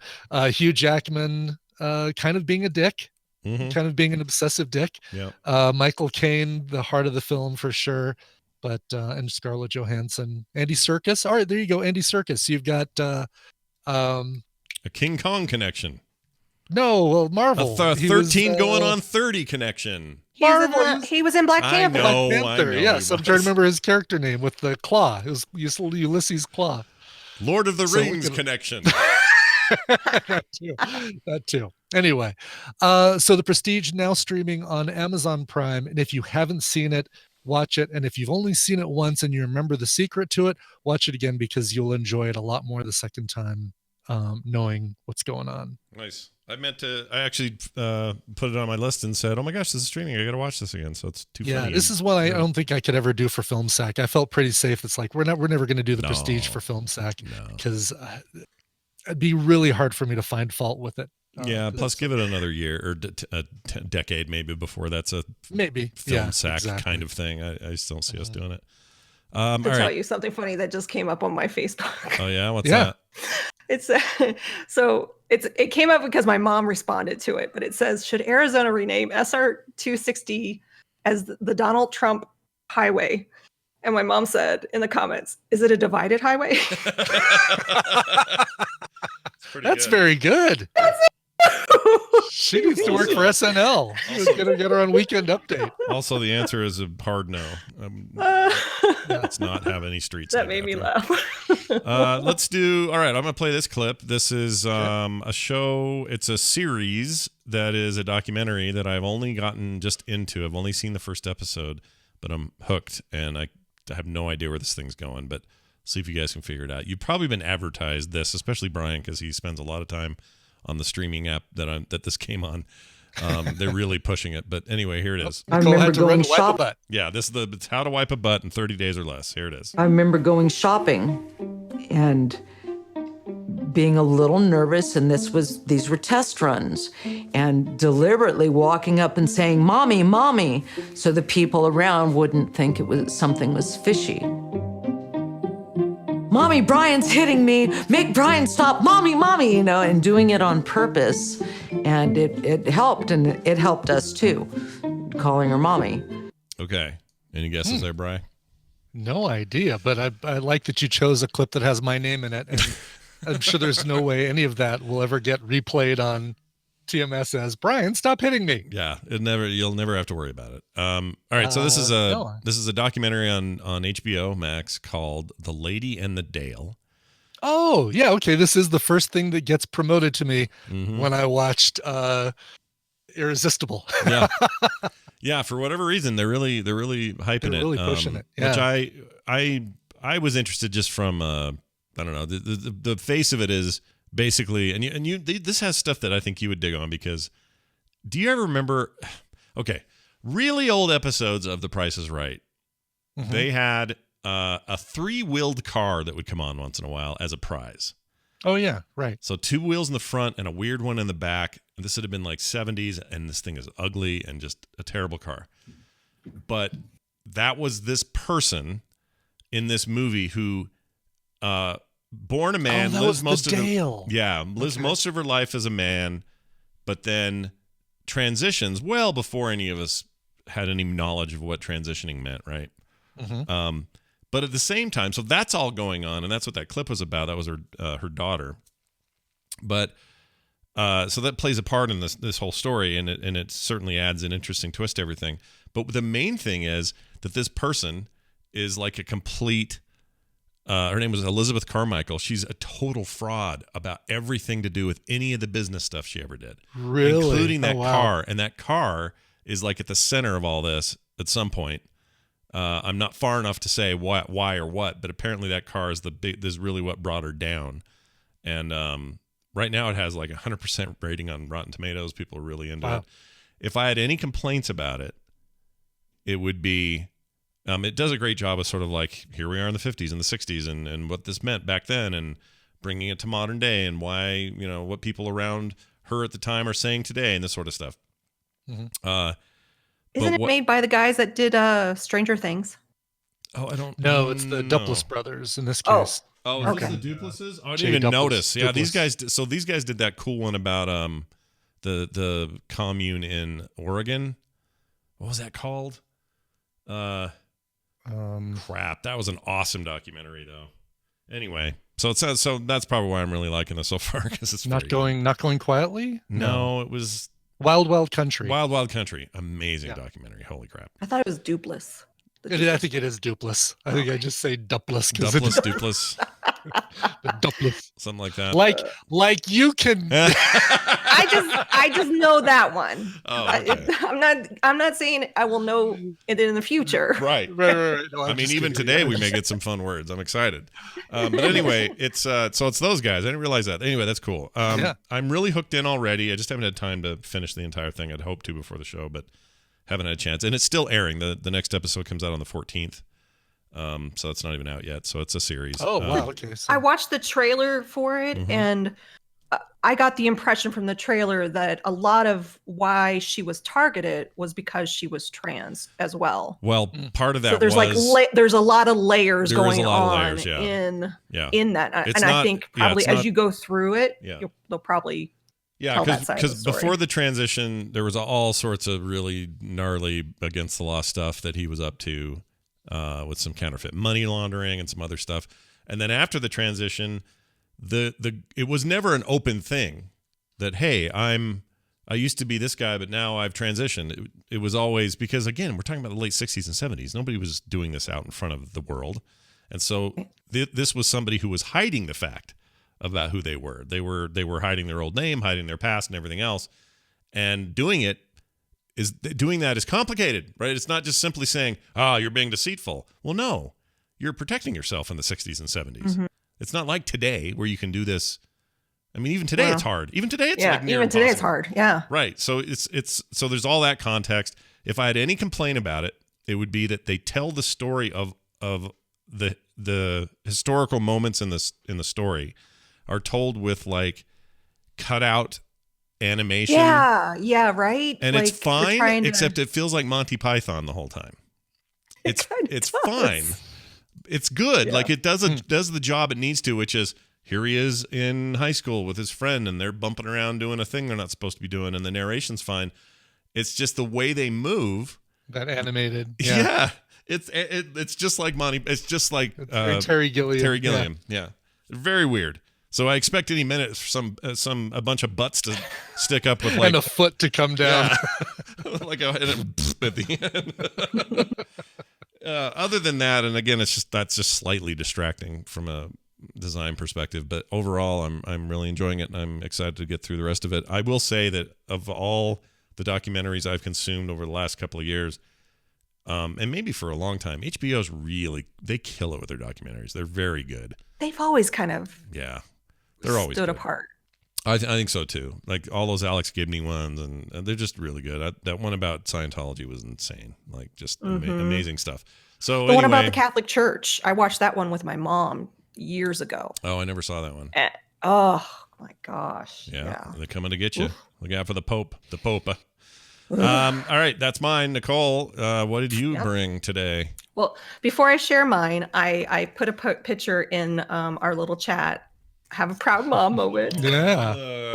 Hugh Jackman, kind of being a dick. Kind of being an obsessive dick. Yeah. Michael Caine, the heart of the film for sure, but and Scarlett Johansson, Andy Serkis. All right, there you go, Andy Serkis. You've got A King Kong connection. no, well, Marvel. A He 13 was, going on 30 connection. He was in Black I Panther. know. Black Panther. I know Yes, he I'm trying to was. remember his character name with the claw. It was Ulysses Claw. Lord of the So Rings look at- connection. that too. Anyway, so The Prestige now streaming on Amazon Prime, and if you haven't seen it, watch it. And if you've only seen it once and you remember the secret to it, watch it again because you'll enjoy it a lot more the second time, knowing what's going on. Nice. I actually put it on my list and said, oh my gosh, this is streaming. I got to watch this again. So it's too funny. This is what I don't think I could ever do for Film Sack. I felt pretty safe. It's like we're never going to do The Prestige for Film Sack because it'd be really hard for me to find fault with it. Plus give it another year or a decade maybe before that's a film sack kind of thing. I just don't see us doing it. To tell you something funny that just came up on my Facebook. Oh yeah, what's that? It came up because my mom responded to it, but it says, should Arizona rename SR 260 as the Donald Trump Highway? And my mom said in the comments, is it a divided highway? That's very good. She needs to work for SNL. Get her on Weekend Update. Also, the answer is a hard no. Let's not have any streets. That made me laugh. Let's do. All right, I'm going to play this clip. This is a show. It's a series that is a documentary that I've only gotten just into. I've only seen the first episode, but I'm hooked, and I have no idea where this thing's going. But see if you guys can figure it out. You've probably been advertised this, especially Brian, because he spends a lot of time on the streaming app that this came on. They're really pushing it. But anyway, here it is. I remember going shopping. Yeah, this is it's how to wipe a butt in 30 days or less. Here it is. I remember going shopping and being a little nervous, and these were test runs, and deliberately walking up and saying, "Mommy, mommy," so the people around wouldn't think something was fishy. "Mommy, Brian's hitting me. Make Brian stop. Mommy, mommy," and doing it on purpose. And it helped, and it helped us too, calling her mommy. Okay. Any guesses there, Brian? No idea, but I like that you chose a clip that has my name in it, and I'm sure there's no way any of that will ever get replayed on TMS as "Brian, stop hitting me." Yeah, you'll never have to worry about it. All right, so this is a documentary on HBO Max called "The Lady and the Dale." Oh yeah, okay. This is the first thing that gets promoted to me when I watched Irresistible. Yeah, yeah. For whatever reason, they're really hyping it. They're really pushing it. Yeah. Which I was interested just from I don't know. The face of it is basically, and you this has stuff that I think you would dig on, because do you ever remember? Okay, really old episodes of The Price is Right. They had a 3-wheeled car that would come on once in a while as a prize. Oh yeah, right. So 2 wheels in the front and a weird one in the back. And this would have been like 70s, and this thing is ugly and just a terrible car. But that was this person in this movie who born a man, lives most of most of her life as a man, but then transitions well before any of us had any knowledge of what transitioning meant, right? But at the same time, so that's all going on, and that's what that clip was about. That was her daughter. But so that plays a part in this whole story, and it certainly adds an interesting twist to everything. But the main thing is that this person is like a complete. Her name was Elizabeth Carmichael. She's a total fraud about everything to do with any of the business stuff she ever did, really, including that car. And that car is like at the center of all this at some point. I'm not far enough to say why or what, but apparently that car is really what brought her down. And right now it has like 100% rating on Rotten Tomatoes. People are really into it. If I had any complaints about it, it would be, it does a great job of sort of like, here we are in the 50s and the 60s and what this meant back then, and bringing it to modern day, and why, what people around her at the time are saying today, and this sort of stuff. Isn't it made by the guys that did Stranger Things? Oh, I don't know. It's the Duplass brothers in this case. Oh, is this the Duplaces? I didn't even notice. Yeah, these guys did that cool one about the commune in Oregon. What was that called? Crap. That was an awesome documentary though. Anyway, so that's probably why I'm really liking this so far, because it's not going quietly. No, it was Wild Country. Wild Country. Amazing documentary. Holy crap. I thought it was Duplass. I think it is Duplass. I think I just say Duplass. Duplass. Duplass. Something like that. Like you can. I just know that one. Oh, okay. I'm not saying I will know it in the future. Right. No, I mean, even today we may get some fun words. I'm excited. But anyway, it's those guys. I didn't realize that. Anyway, that's cool. I'm really hooked in already. I just haven't had time to finish the entire thing. I'd hoped to before the show, but haven't had a chance. And it's still airing. The next episode comes out on the 14th. So it's not even out yet. So it's a series. Oh, wow. Okay. So. I watched the trailer for it, and I got the impression from the trailer that a lot of why she was targeted was because she was trans as well. Well, part of that so there's there's a lot of layers going on in that. And I think probably as you go through it, they'll probably because before the transition, there was all sorts of really gnarly against the law stuff that he was up to with some counterfeit money laundering and some other stuff. And then after the transition, it was never an open thing that, hey, I used to be this guy, but now I've transitioned. It was always, because again, we're talking about the late 60s and 70s. Nobody was doing this out in front of the world. And so this was somebody who was hiding the fact about who they were. They were hiding their old name, hiding their past and everything else. And doing that is complicated, right? It's not just simply saying, you're being deceitful. Well, no, you're protecting yourself in the 60s and 70s. Mm-hmm. It's not like today where you can do this I mean, even today it's hard. Even today it's like near even today it's impossible. hard. Yeah. Right. So it's so there's all that context. If I had any complaint about it, it would be that they tell the story of the historical moments in the story are told with like cut out animation. Yeah, right. And like, it's fine, except it feels like Monty Python the whole time. It's fine. It's good. Yeah. Like it does the job it needs to, which is here he is in high school with his friend and they're bumping around doing a thing they're not supposed to be doing and the narration's fine. It's just the way they move. That animated. Yeah. It's just like Monty. It's just like Terry Gilliam. Terry Gilliam. Yeah. Very weird. So I expect any minute for a bunch of butts to stick up with like and a foot to come down, like at the end. Other than that, and again, that's just slightly distracting from a design perspective. But overall, I'm really enjoying it, and I'm excited to get through the rest of it. I will say that of all the documentaries I've consumed over the last couple of years, and maybe for a long time, HBO's they kill it with their documentaries. They're very good. They've always kind of they're always stood good. apart. I think so too. Like all those Alex Gibney ones, and they're just really good. That one about Scientology was insane. Like just amazing stuff. So the one about the Catholic Church, I watched that one with my mom years ago. Oh, I never saw that one. Oh my gosh. Yeah. They're coming to get you. Look out for the Pope. The Pope. All right, that's mine. Nicole, what did you bring today? Well, before I share mine, I put a picture in our little chat. Have a proud mom moment. Yeah.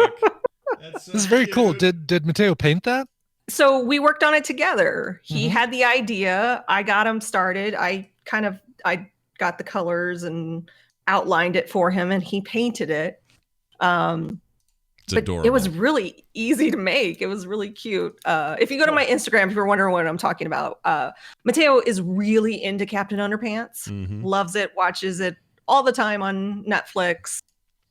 This is very cool. Did Mateo paint that? So we worked on it together. He had the idea. I got him started. I got the colors and outlined it for him, and he painted it. It's adorable. It was really easy to make. It was really cute. If you go to my Instagram, if you're wondering what I'm talking about, Mateo is really into Captain Underpants. Loves it, watches it all the time on Netflix.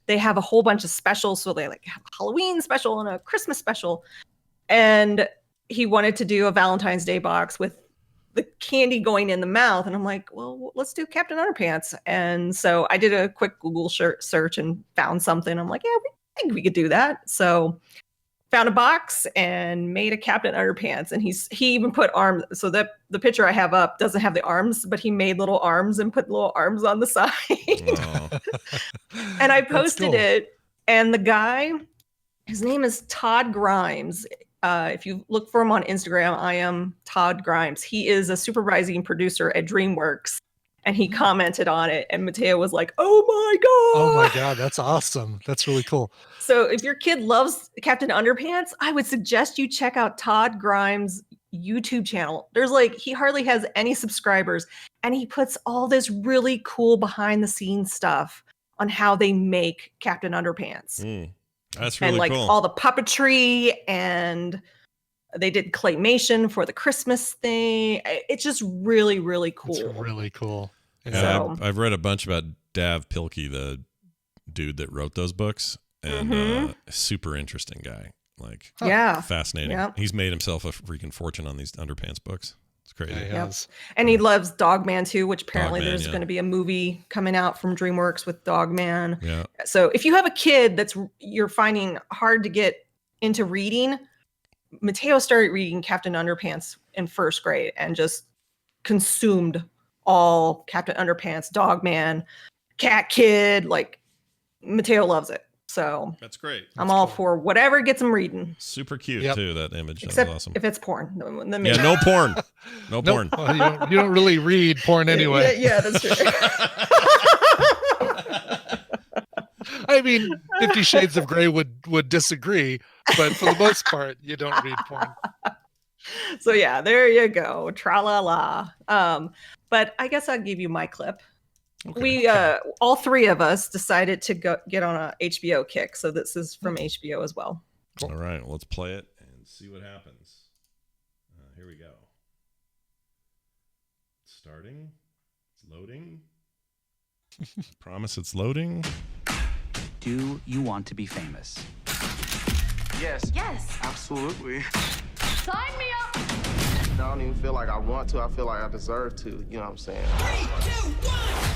They have a whole bunch of specials. So they have a Halloween special and a Christmas special. And he wanted to do a Valentine's Day box with the candy going in the mouth. And I'm like, well, let's do Captain Underpants. And so I did a quick Google search and found something. I'm like, yeah, I think we could do that. So found a box and made a Captain Underpants. And he even put arms. So that the picture I have up doesn't have the arms, but he made little arms and put little arms on the side. And I posted it. And the guy, his name is Todd Grimes. If you look for him on Instagram, I am Todd Grimes. He is a supervising producer at DreamWorks. And he commented on it, and Mateo was like, "Oh my god! Oh my god, that's awesome! That's really cool." So, if your kid loves Captain Underpants, I would suggest you check out Todd Grimes' YouTube channel. He hardly has any subscribers, and he puts all this really cool behind-the-scenes stuff on how they make Captain Underpants. That's really cool. All the puppetry, and they did claymation for the Christmas thing. It's just really, really cool. It's really cool. Yeah, I've read a bunch about Dav Pilkey, the dude that wrote those books, and super interesting guy. Fascinating. Yeah. He's made himself a freaking fortune on these Underpants books. It's crazy. Yeah, and he loves Dogman too, which apparently there's going to be a movie coming out from DreamWorks with Dogman. Yeah. So if you have a kid you're finding hard to get into reading, Mateo started reading Captain Underpants in first grade and just consumed all Captain Underpants, Dogman, Cat Kid. Mateo loves it. So that's great. I'm all for whatever gets him reading. Super cute too. That image. Except that was awesome. if it's porn. No porn. No porn. Well, you don't really read porn anyway. Yeah, that's true. I mean, 50 Shades of Grey would disagree, but for the most part, you don't read porn. So yeah, there you go. Tra-la-la. But I guess I'll give you my clip. Okay. We all three of us decided to get on a HBO kick. So this is from HBO as well. Cool. All right, well, let's play it and see what happens. Here we go. It's starting. It's loading. Promise it's loading. Do you want to be famous? Yes. Yes. Absolutely. Sign me up. I don't even feel like I want to. I feel like I deserve to. You know what I'm saying?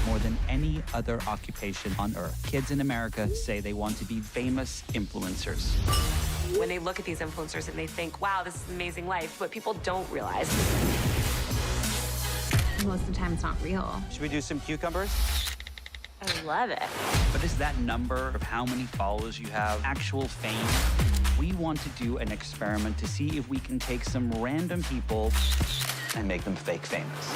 More than any other occupation on Earth, kids in America say they want to be famous influencers. When they look at these influencers and they think, wow, this is an amazing life, what people don't realize. Most of the time, it's not real. Should we do some cucumbers? I love it. But is that number of how many followers you have actual fame? We want to do an experiment to see if we can take some random people and make them fake famous.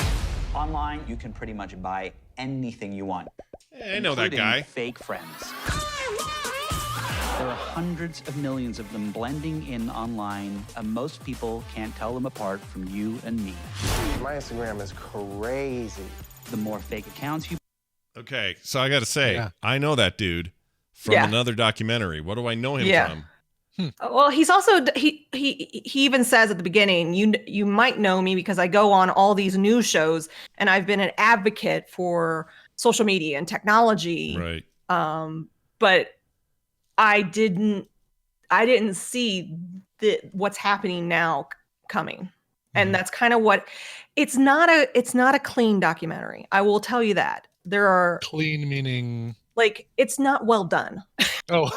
Online, you can pretty much buy anything you want. Hey, I know that guy. Fake friends. There are hundreds of millions of them blending in online, and most people can't tell them apart from you and me. My Instagram is crazy. The more fake accounts you... Okay, so I got to say, I know that dude from another documentary. What do I know him from? Well, he's also he even says at the beginning, you might know me because I go on all these news shows and I've been an advocate for social media and technology. Right. But I didn't see what's happening now coming. And that's kind of what it's not a clean documentary. I will tell you that. There are clean meaning like it's not well done. Oh.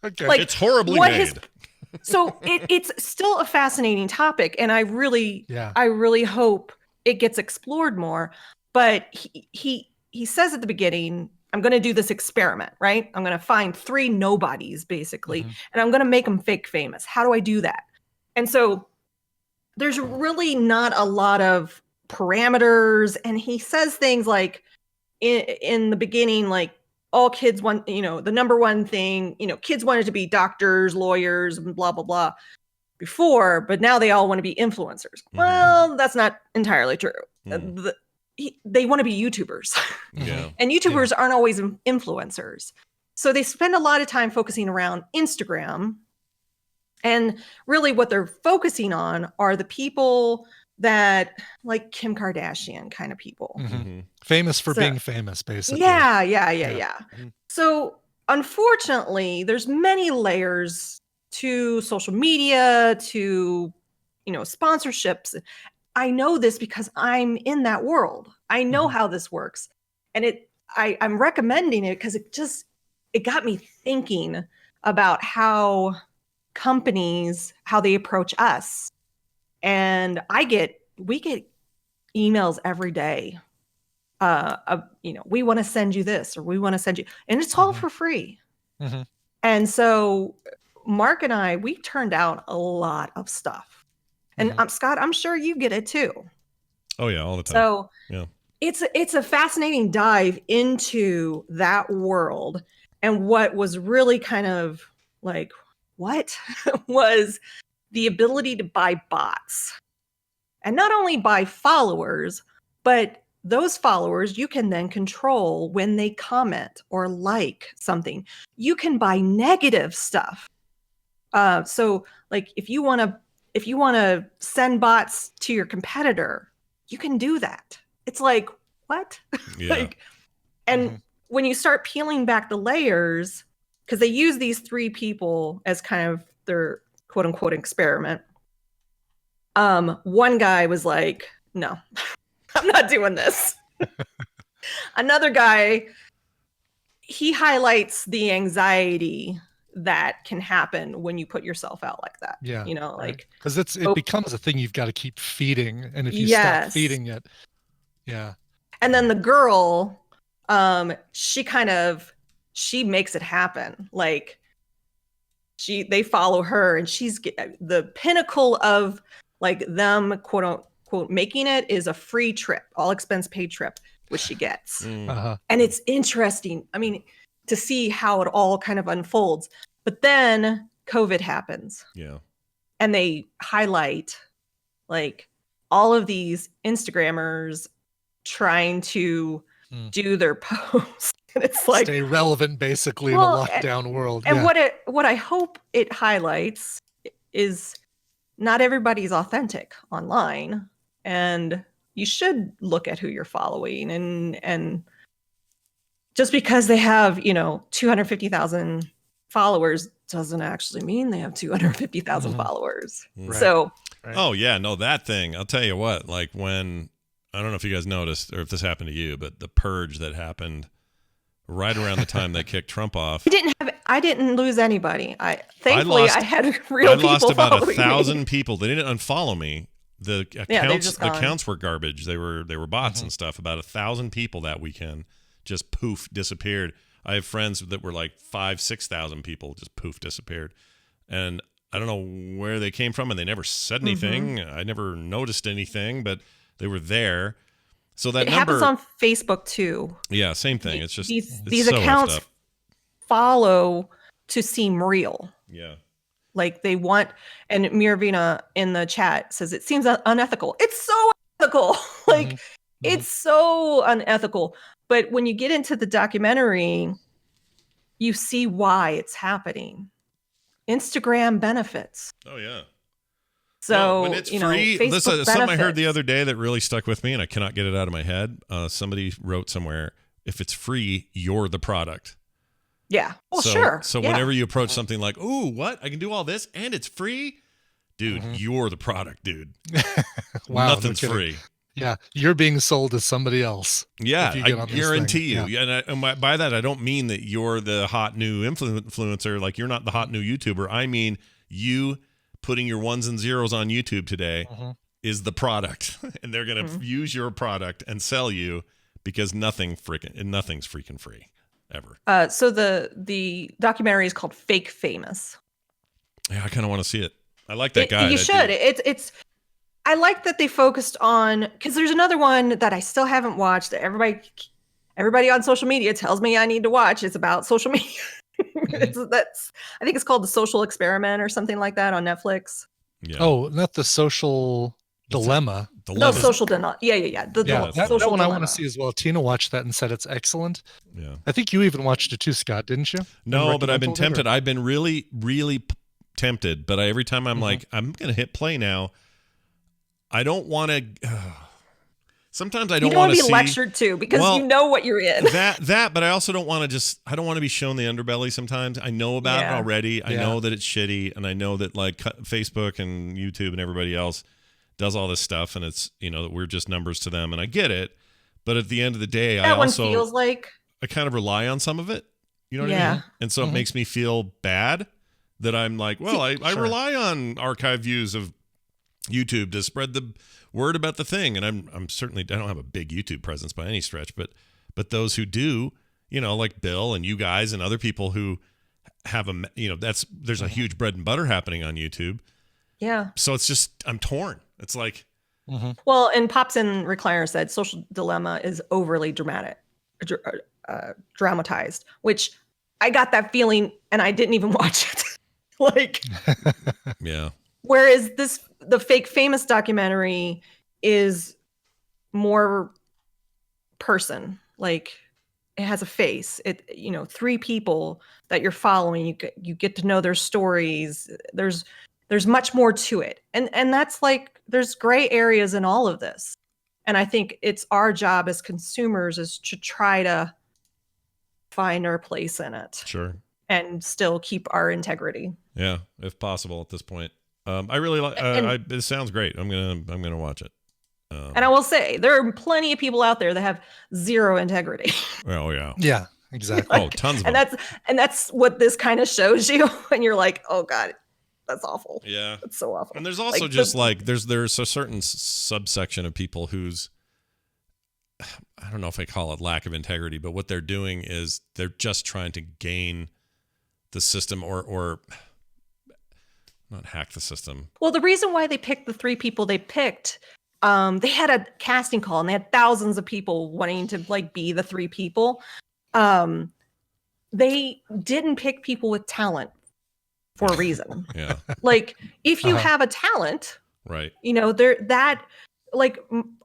Okay. Like, it's horribly made. So it's still a fascinating topic, and I really hope it gets explored more. But he says at the beginning, I'm going to do this experiment, right? I'm going to find 3 nobodies basically, and I'm going to make them fake famous. How do I do that? And so there's really not a lot of parameters, and he says things like in the beginning, like, all kids want, the number one thing, kids wanted to be doctors, lawyers, and blah, blah, blah before, but now they all want to be influencers. Well, that's not entirely true. They want to be YouTubers. Yeah. And YouTubers aren't always influencers. So they spend a lot of time focusing around Instagram. And really what they're focusing on are the people that like Kim Kardashian kind of people. Famous for being famous, basically. Yeah. So unfortunately, there's many layers to social media, to, sponsorships. I know this because I'm in that world. I know how this works. And I'm recommending it because it got me thinking about how companies, how they approach us. And we get emails every day of, we want to send you this, or we want to send you, and it's all for free. And so Mark and I, we turned out a lot of stuff. And Scott, I'm sure you get it too. Oh yeah, all the time. So yeah, it's a fascinating dive into that world. And what was really kind of like, what was the ability to buy bots, and not only buy followers, but those followers you can then control when they comment or like something. You can buy negative stuff. So like if you want to send bots to your competitor, you can do that. It's like, what? Yeah. When you start peeling back the layers, because they use these 3 people as kind of their quote unquote experiment. One guy was like, no, I'm not doing this. Another guy, he highlights the anxiety that can happen when you put yourself out like that. Yeah. Like, because it becomes a thing you've got to keep feeding. And if you stop feeding it. Yeah. And then the girl, she makes it happen. Like they follow her, and she's the pinnacle of like them quote unquote making it is a free trip, all expense paid trip, which she gets. And it's interesting. I mean, to see how it all kind of unfolds. But then COVID happens. Yeah. And they highlight like all of these Instagrammers trying to do their posts. And it's like stay relevant basically in a lockdown world. And what I hope it highlights is not everybody's authentic online, and you should look at who you're following, and just because they have 250,000 followers doesn't actually mean they have 250,000 followers. Right. So, oh yeah, no, that thing. I'll tell you what. Like when I don't know if you guys noticed or if this happened to you, but the purge that happened right around the time they kicked Trump off. I didn't lose anybody. Thankfully I had real people. I lost about following 1,000 me. people. They didn't unfollow me. The accounts were garbage. They were bots and stuff. About 1,000 people that weekend just poof disappeared. I have friends that were like 5,000-6,000 people just poof disappeared, and I don't know where they came from, and they never said anything. I never noticed anything, but they were there. So that it number happens on Facebook too. Yeah, same thing. It's just these so accounts follow to seem real. Yeah. Like they want, and Miravina in the chat says it seems unethical. It's so ethical. Like it's so unethical. But when you get into the documentary, you see why it's happening. Instagram benefits. Oh yeah. So when it's free, Facebook this is something I heard the benefits. other day that really stuck with me, and I cannot get it out of my head. Somebody wrote somewhere, "If it's free, you're the product." Yeah. Well, so, sure. So yeah. whenever you approach something like, "Ooh, what? I can do all this and it's free," dude, you're the product, dude. Wow, Nothing's no kidding. free. Yeah, you're being sold to somebody else. Yeah, if you get I on this guarantee thing. you. Yeah. And by that, I don't mean that you're the hot new influencer. Like you're not the hot new YouTuber. I mean you putting your ones and zeros on YouTube today is the product, and they're gonna use your product and sell you because nothing's freaking free ever. So the documentary is called Fake Famous. Yeah, I kind of want to see it. I like that guy. You should. It's. I like that they focused on, because there's another one that I still haven't watched that everybody on social media tells me I need to watch. It's about social media. I think it's called The Social Experiment or something like that on Netflix. Yeah. Oh, not The Social Dilemma. No, Social Dilemma. Yeah. That Social one I want Dilemma. to see as well. Tina watched that and said it's excellent. Yeah. I think you even watched it too, Scott, didn't you? No, but I've been Recommended it, or- tempted. I've been really, really tempted. But every time I'm like, I'm going to hit play now. I don't want to. Sometimes I don't want to be see, lectured to because you know what you're in. That, but I also don't want to I don't want to be shown the underbelly sometimes. I know about it already. I know that it's shitty, and I know that like Facebook and YouTube and everybody else does all this stuff, and it's, that we're just numbers to them, and I get it. But at the end of the day, That I one also feels like I kind of rely on some of it. You know what I mean? And so it makes me feel bad that I'm like, well, I rely on archive views of YouTube to spread the word about the thing, and I'm certainly, I don't have a big YouTube presence by any stretch, but those who do, like Bill and you guys and other people who have there's a huge bread and butter happening on YouTube. Yeah. So it's just, I'm torn. It's like, Well, and Pops and Recliner said Social Dilemma is overly dramatized, which I got that feeling and I didn't even watch it. Like, yeah. Whereas the Fake Famous documentary is more person, like it has a face. It, three people that you're following, you get to know their stories. There's much more to it. And that's like, there's gray areas in all of this. And I think it's our job as consumers is to try to find our place in it. Sure. And still keep our integrity. Yeah, if possible at this point. I really like. It sounds great. I'm gonna watch it. And I will say there are plenty of people out there that have zero integrity. Oh yeah. Yeah, exactly. Tons of them. And that's what this kind of shows you. And you're like, oh God, that's awful. Yeah, that's so awful. And there's also there's a certain subsection of people who's, I don't know if I call it lack of integrity, but what they're doing is they're just trying to gain the system or not hack the system. Well, the reason why they picked the three people they picked, they had a casting call and they had thousands of people wanting to be the three people. They didn't pick people with talent for a reason. Yeah. Like if you have a talent, right.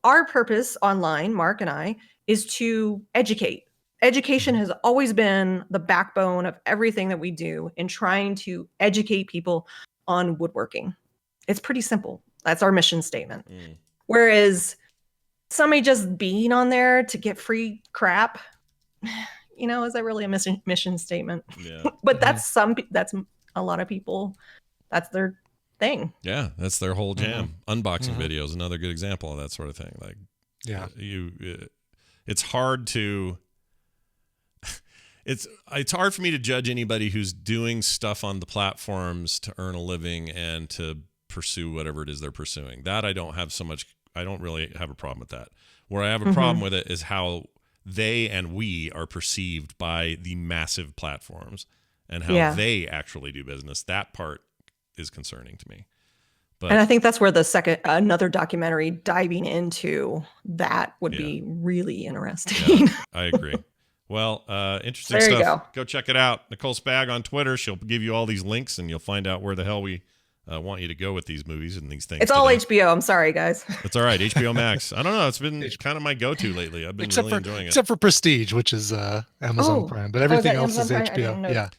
Our purpose online, Mark and I, is to educate. Education has always been the backbone of everything that we do in trying to educate people on woodworking. It's pretty simple. That's our mission statement. Whereas somebody just being on there to get free crap, is that really a mission statement? Yeah. But that's a lot of people, that's their thing. Yeah, that's their whole jam. Unboxing videos, another good example of that sort of thing. Like, it's hard to. It's hard for me to judge anybody who's doing stuff on the platforms to earn a living and to pursue whatever it is they're pursuing. That I don't really have a problem with that. Where I have a problem with it is how they and we are perceived by the massive platforms and how they actually do business. That part is concerning to me. But, and I think that's where another documentary diving into that would be really interesting. Yeah, I agree. Well, interesting there stuff. Go check it out. Nicole Spag on Twitter. She'll give you all these links, and you'll find out where the hell we want you to go with these movies and these things. It's all HBO. I'm sorry, guys. It's all right. HBO Max. I don't know. It's been kind of my go-to lately. I've been really enjoying it. Except for Prestige, which is Amazon Prime, but everything else is HBO. Yeah.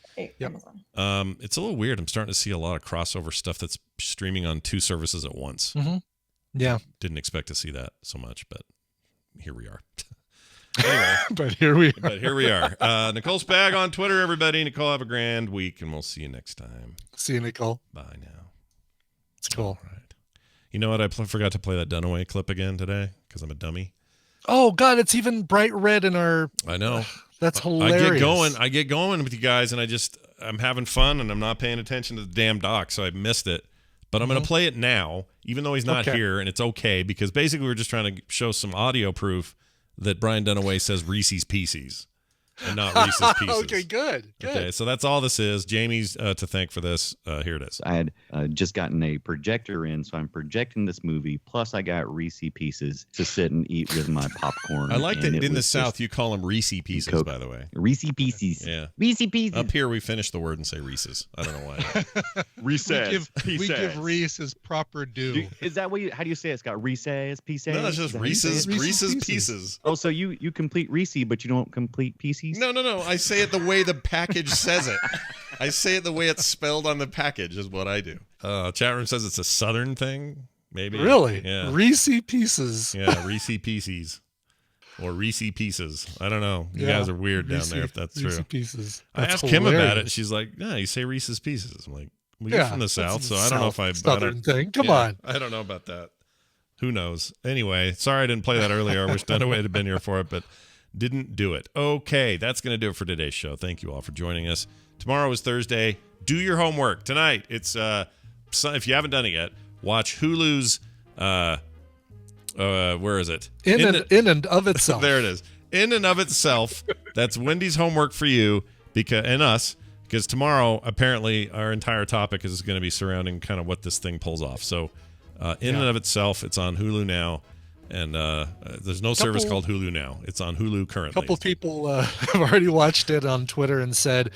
Amazon. It's a little weird. I'm starting to see a lot of crossover stuff that's streaming on 2 services at once. Yeah. Didn't expect to see that so much, but here we are. Anyway, but here we are. Nicole Spag on Twitter, everybody. Nicole, have a grand week, and we'll see you next time. See you, Nicole. Bye now. It's cool. All right. You know what? I forgot to play that Dunaway clip again today because I'm a dummy. Oh, God, it's even bright red in our... I know. That's hilarious. I get going with you guys, and I'm having fun, and I'm not paying attention to the damn doc, so I missed it. But I'm going to play it now, even though he's not here, and it's okay, because basically we're just trying to show some audio proof that Brian Dunaway says Reese's Pieces and not Reese's Pieces. Okay, good. Okay, so that's all this is. Jamie's to thank for this. Here it is. I had just gotten a projector in, so I'm projecting this movie. Plus, I got Reese Pieces to sit and eat with my popcorn. I like that in the South you call them Reese Pieces, Coke. by the way. Reese Pieces. Yeah. Reese Pieces. Up here, we finish the word and say Reese's. I don't know why. Reese's. We give Reese his proper due. Is that what how do you say it? It's got Reese's Pieces? No, it's just Reese's Pieces. Oh, so you complete Reese, but you don't complete Pieces? No. I say it the way the package says it. I say it the way it's spelled on the package is what I do. Chat room says it's a Southern thing. Maybe. Really? Yeah. Reese Pieces. Yeah, Reese Pieces. Or Reese Pieces. I don't know. You guys are weird down there if that's Reese true. Pieces. I asked Kim about it. She's like, no, you say Reese's Pieces. I'm like, well, you're from the South, so I don't know if I... Southern thing. Come on. I don't know about that. Who knows? Anyway, sorry I didn't play that earlier. I wish Dunaway had been here for it, but didn't do it. Okay, that's going to do it for today's show. Thank you all for joining us. Tomorrow is Thursday. Do your homework. Tonight, it's if you haven't done it yet, watch Hulu's where is it? In and of itself. There it is. In and of itself. That's Wendy's homework for you and us, because tomorrow apparently our entire topic is going to be surrounding kind of what this thing pulls off. So in and of itself, it's on Hulu now. And there's no service called Hulu now. It's on Hulu currently. A couple people have already watched it on Twitter and said,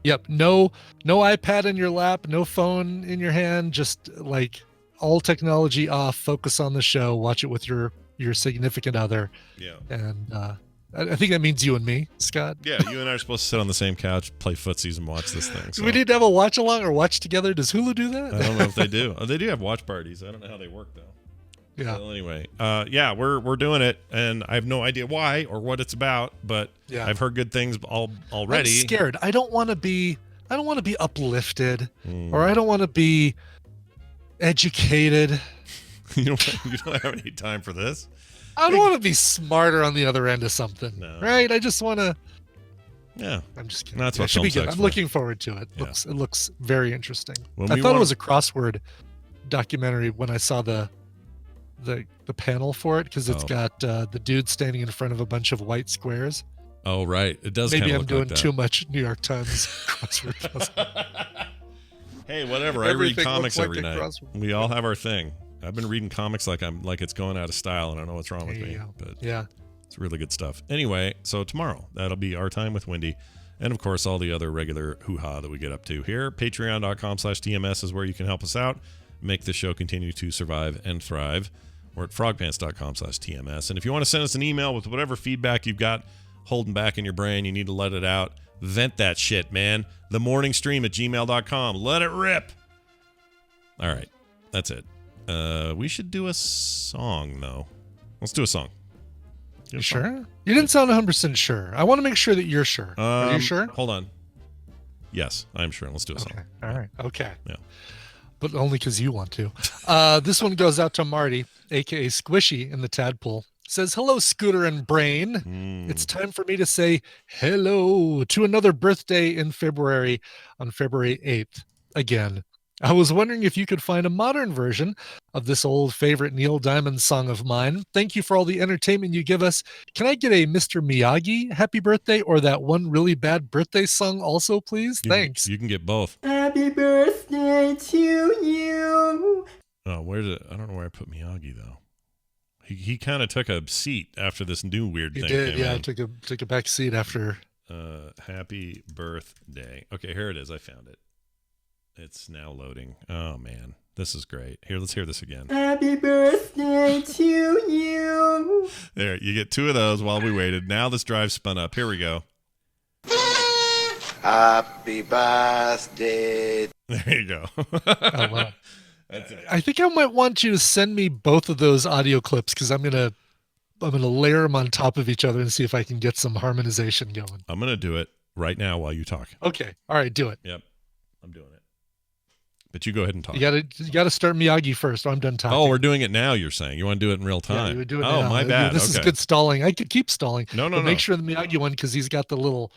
yep, no iPad in your lap, no phone in your hand, just like all technology off, focus on the show, watch it with your significant other. Yeah. And I think that means you and me, Scott. Yeah, you and I are supposed to sit on the same couch, play footsies, and watch this thing. So. Do we need to have a watch along or watch together? Does Hulu do that? I don't know if they do. They do have watch parties. I don't know how they work, though. Yeah. Well, anyway, we're doing it, and I have no idea why or what it's about, but I've heard good things already. I'm scared. I don't want to be uplifted, or I don't want to be educated. You don't have any time for this. I don't want to be smarter on the other end of something, right? I just want to. Yeah, I'm just kidding. That's what should be good. I'm for. looking forward to it. Yeah. It looks very interesting. When I thought it was a crossword documentary when I saw the panel for it, because it's got the dude standing in front of a bunch of white squares. Oh, right. It does. Maybe kinda I'm look doing like that. too much New York Times crossword puzzle. Hey, whatever. I read comics every night. We all have our thing. I've been reading comics like it's going out of style, and I don't know what's wrong with me. But yeah, it's really good stuff. Anyway, so tomorrow that'll be our time with Wendy, and of course all the other regular hoo-ha that we get up to here. Patreon.com/TMS is where you can help us out, make the show continue to survive and thrive. We're at frogpants.com/TMS. And if you want to send us an email with whatever feedback you've got holding back in your brain, you need to let it out. Vent that shit, man. themorningstream@gmail.com. Let it rip. All right. That's it. We should do a song, though. Let's do a song. You sure? You didn't sound 100% sure. I want to make sure that you're sure. Are you sure? Hold on. Yes, I'm sure. Let's do a song. Okay. All right. Okay. Yeah. But only because you want to. This one goes out to Marty, aka Squishy in the Tadpole. Says, hello, Scooter and Brain. It's time for me to say hello to another birthday in February on February 8th. Again, I was wondering if you could find a modern version of this old favorite Neil Diamond song of mine. Thank you for all the entertainment you give us. Can I get a Mr. Miyagi happy birthday or that one really bad birthday song also, please? Thanks. You can get both. Happy birthday to you. Oh, I don't know where I put Miyagi though. He kind of took a seat after this new weird thing. He did, came yeah. in. Took a back seat after. Happy birthday. Okay, here it is. I found it. It's now loading. Oh man, this is great. Here, let's hear this again. Happy birthday to you. There, you get two of those while we waited. Now this drive spun up. Here we go. Happy birthday. There you go. Oh, wow. I think I might want you to send me both of those audio clips because I'm gonna layer them on top of each other and see if I can get some harmonization going. I'm gonna do it right now while you talk. Okay. All right. Do it. Yep. I'm doing it. But you go ahead and talk. You gotta start Miyagi first. I'm done talking. Oh, we're doing it now. You're saying you want to do it in real time? Yeah, you would do it oh, now. my bad. This is Okay. good stalling. I could keep stalling. No. Make sure the Miyagi one because he's got the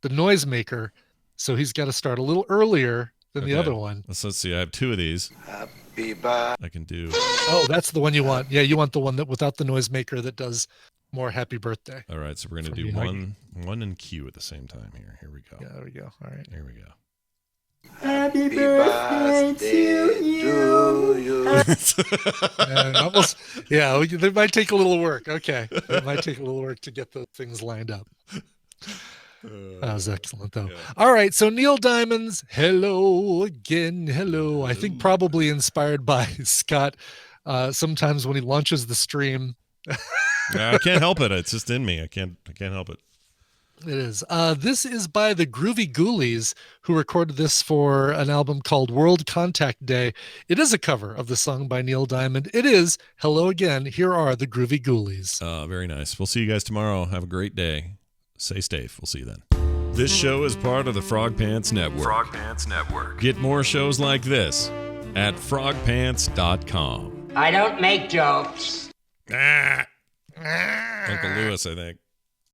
noise maker, so he's got to start a little earlier than the other one. Let's see. I have two of these. Happy birthday. I can do. Oh, that's the one you want. Yeah, you want the one that without the noisemaker that does more happy birthday. All right, so we're gonna do one and Q at the same time here. Here we go. Yeah, there we go. All right. Here we go. Happy birthday to you. Almost, yeah, they might take a little work. Okay. It might take a little work to get the things lined up. That was excellent, though. Yeah. All right, so Neil Diamond's Hello Again, Hello. I think probably inspired by Scott. Sometimes when he launches the stream. I can't help it. It's just in me. I can't help it. It is. This is by the Groovy Ghoulies, who recorded this for an album called World Contact Day. It is a cover of the song by Neil Diamond. It is Hello Again. Here are the Groovy Ghoulies. Very nice. We'll see you guys tomorrow. Have a great day. Stay safe. We'll see you then. This show is part of the Frog Pants Network. Frog Pants Network. Get more shows like this at frogpants.com. I don't make jokes. Uncle Lewis, I think.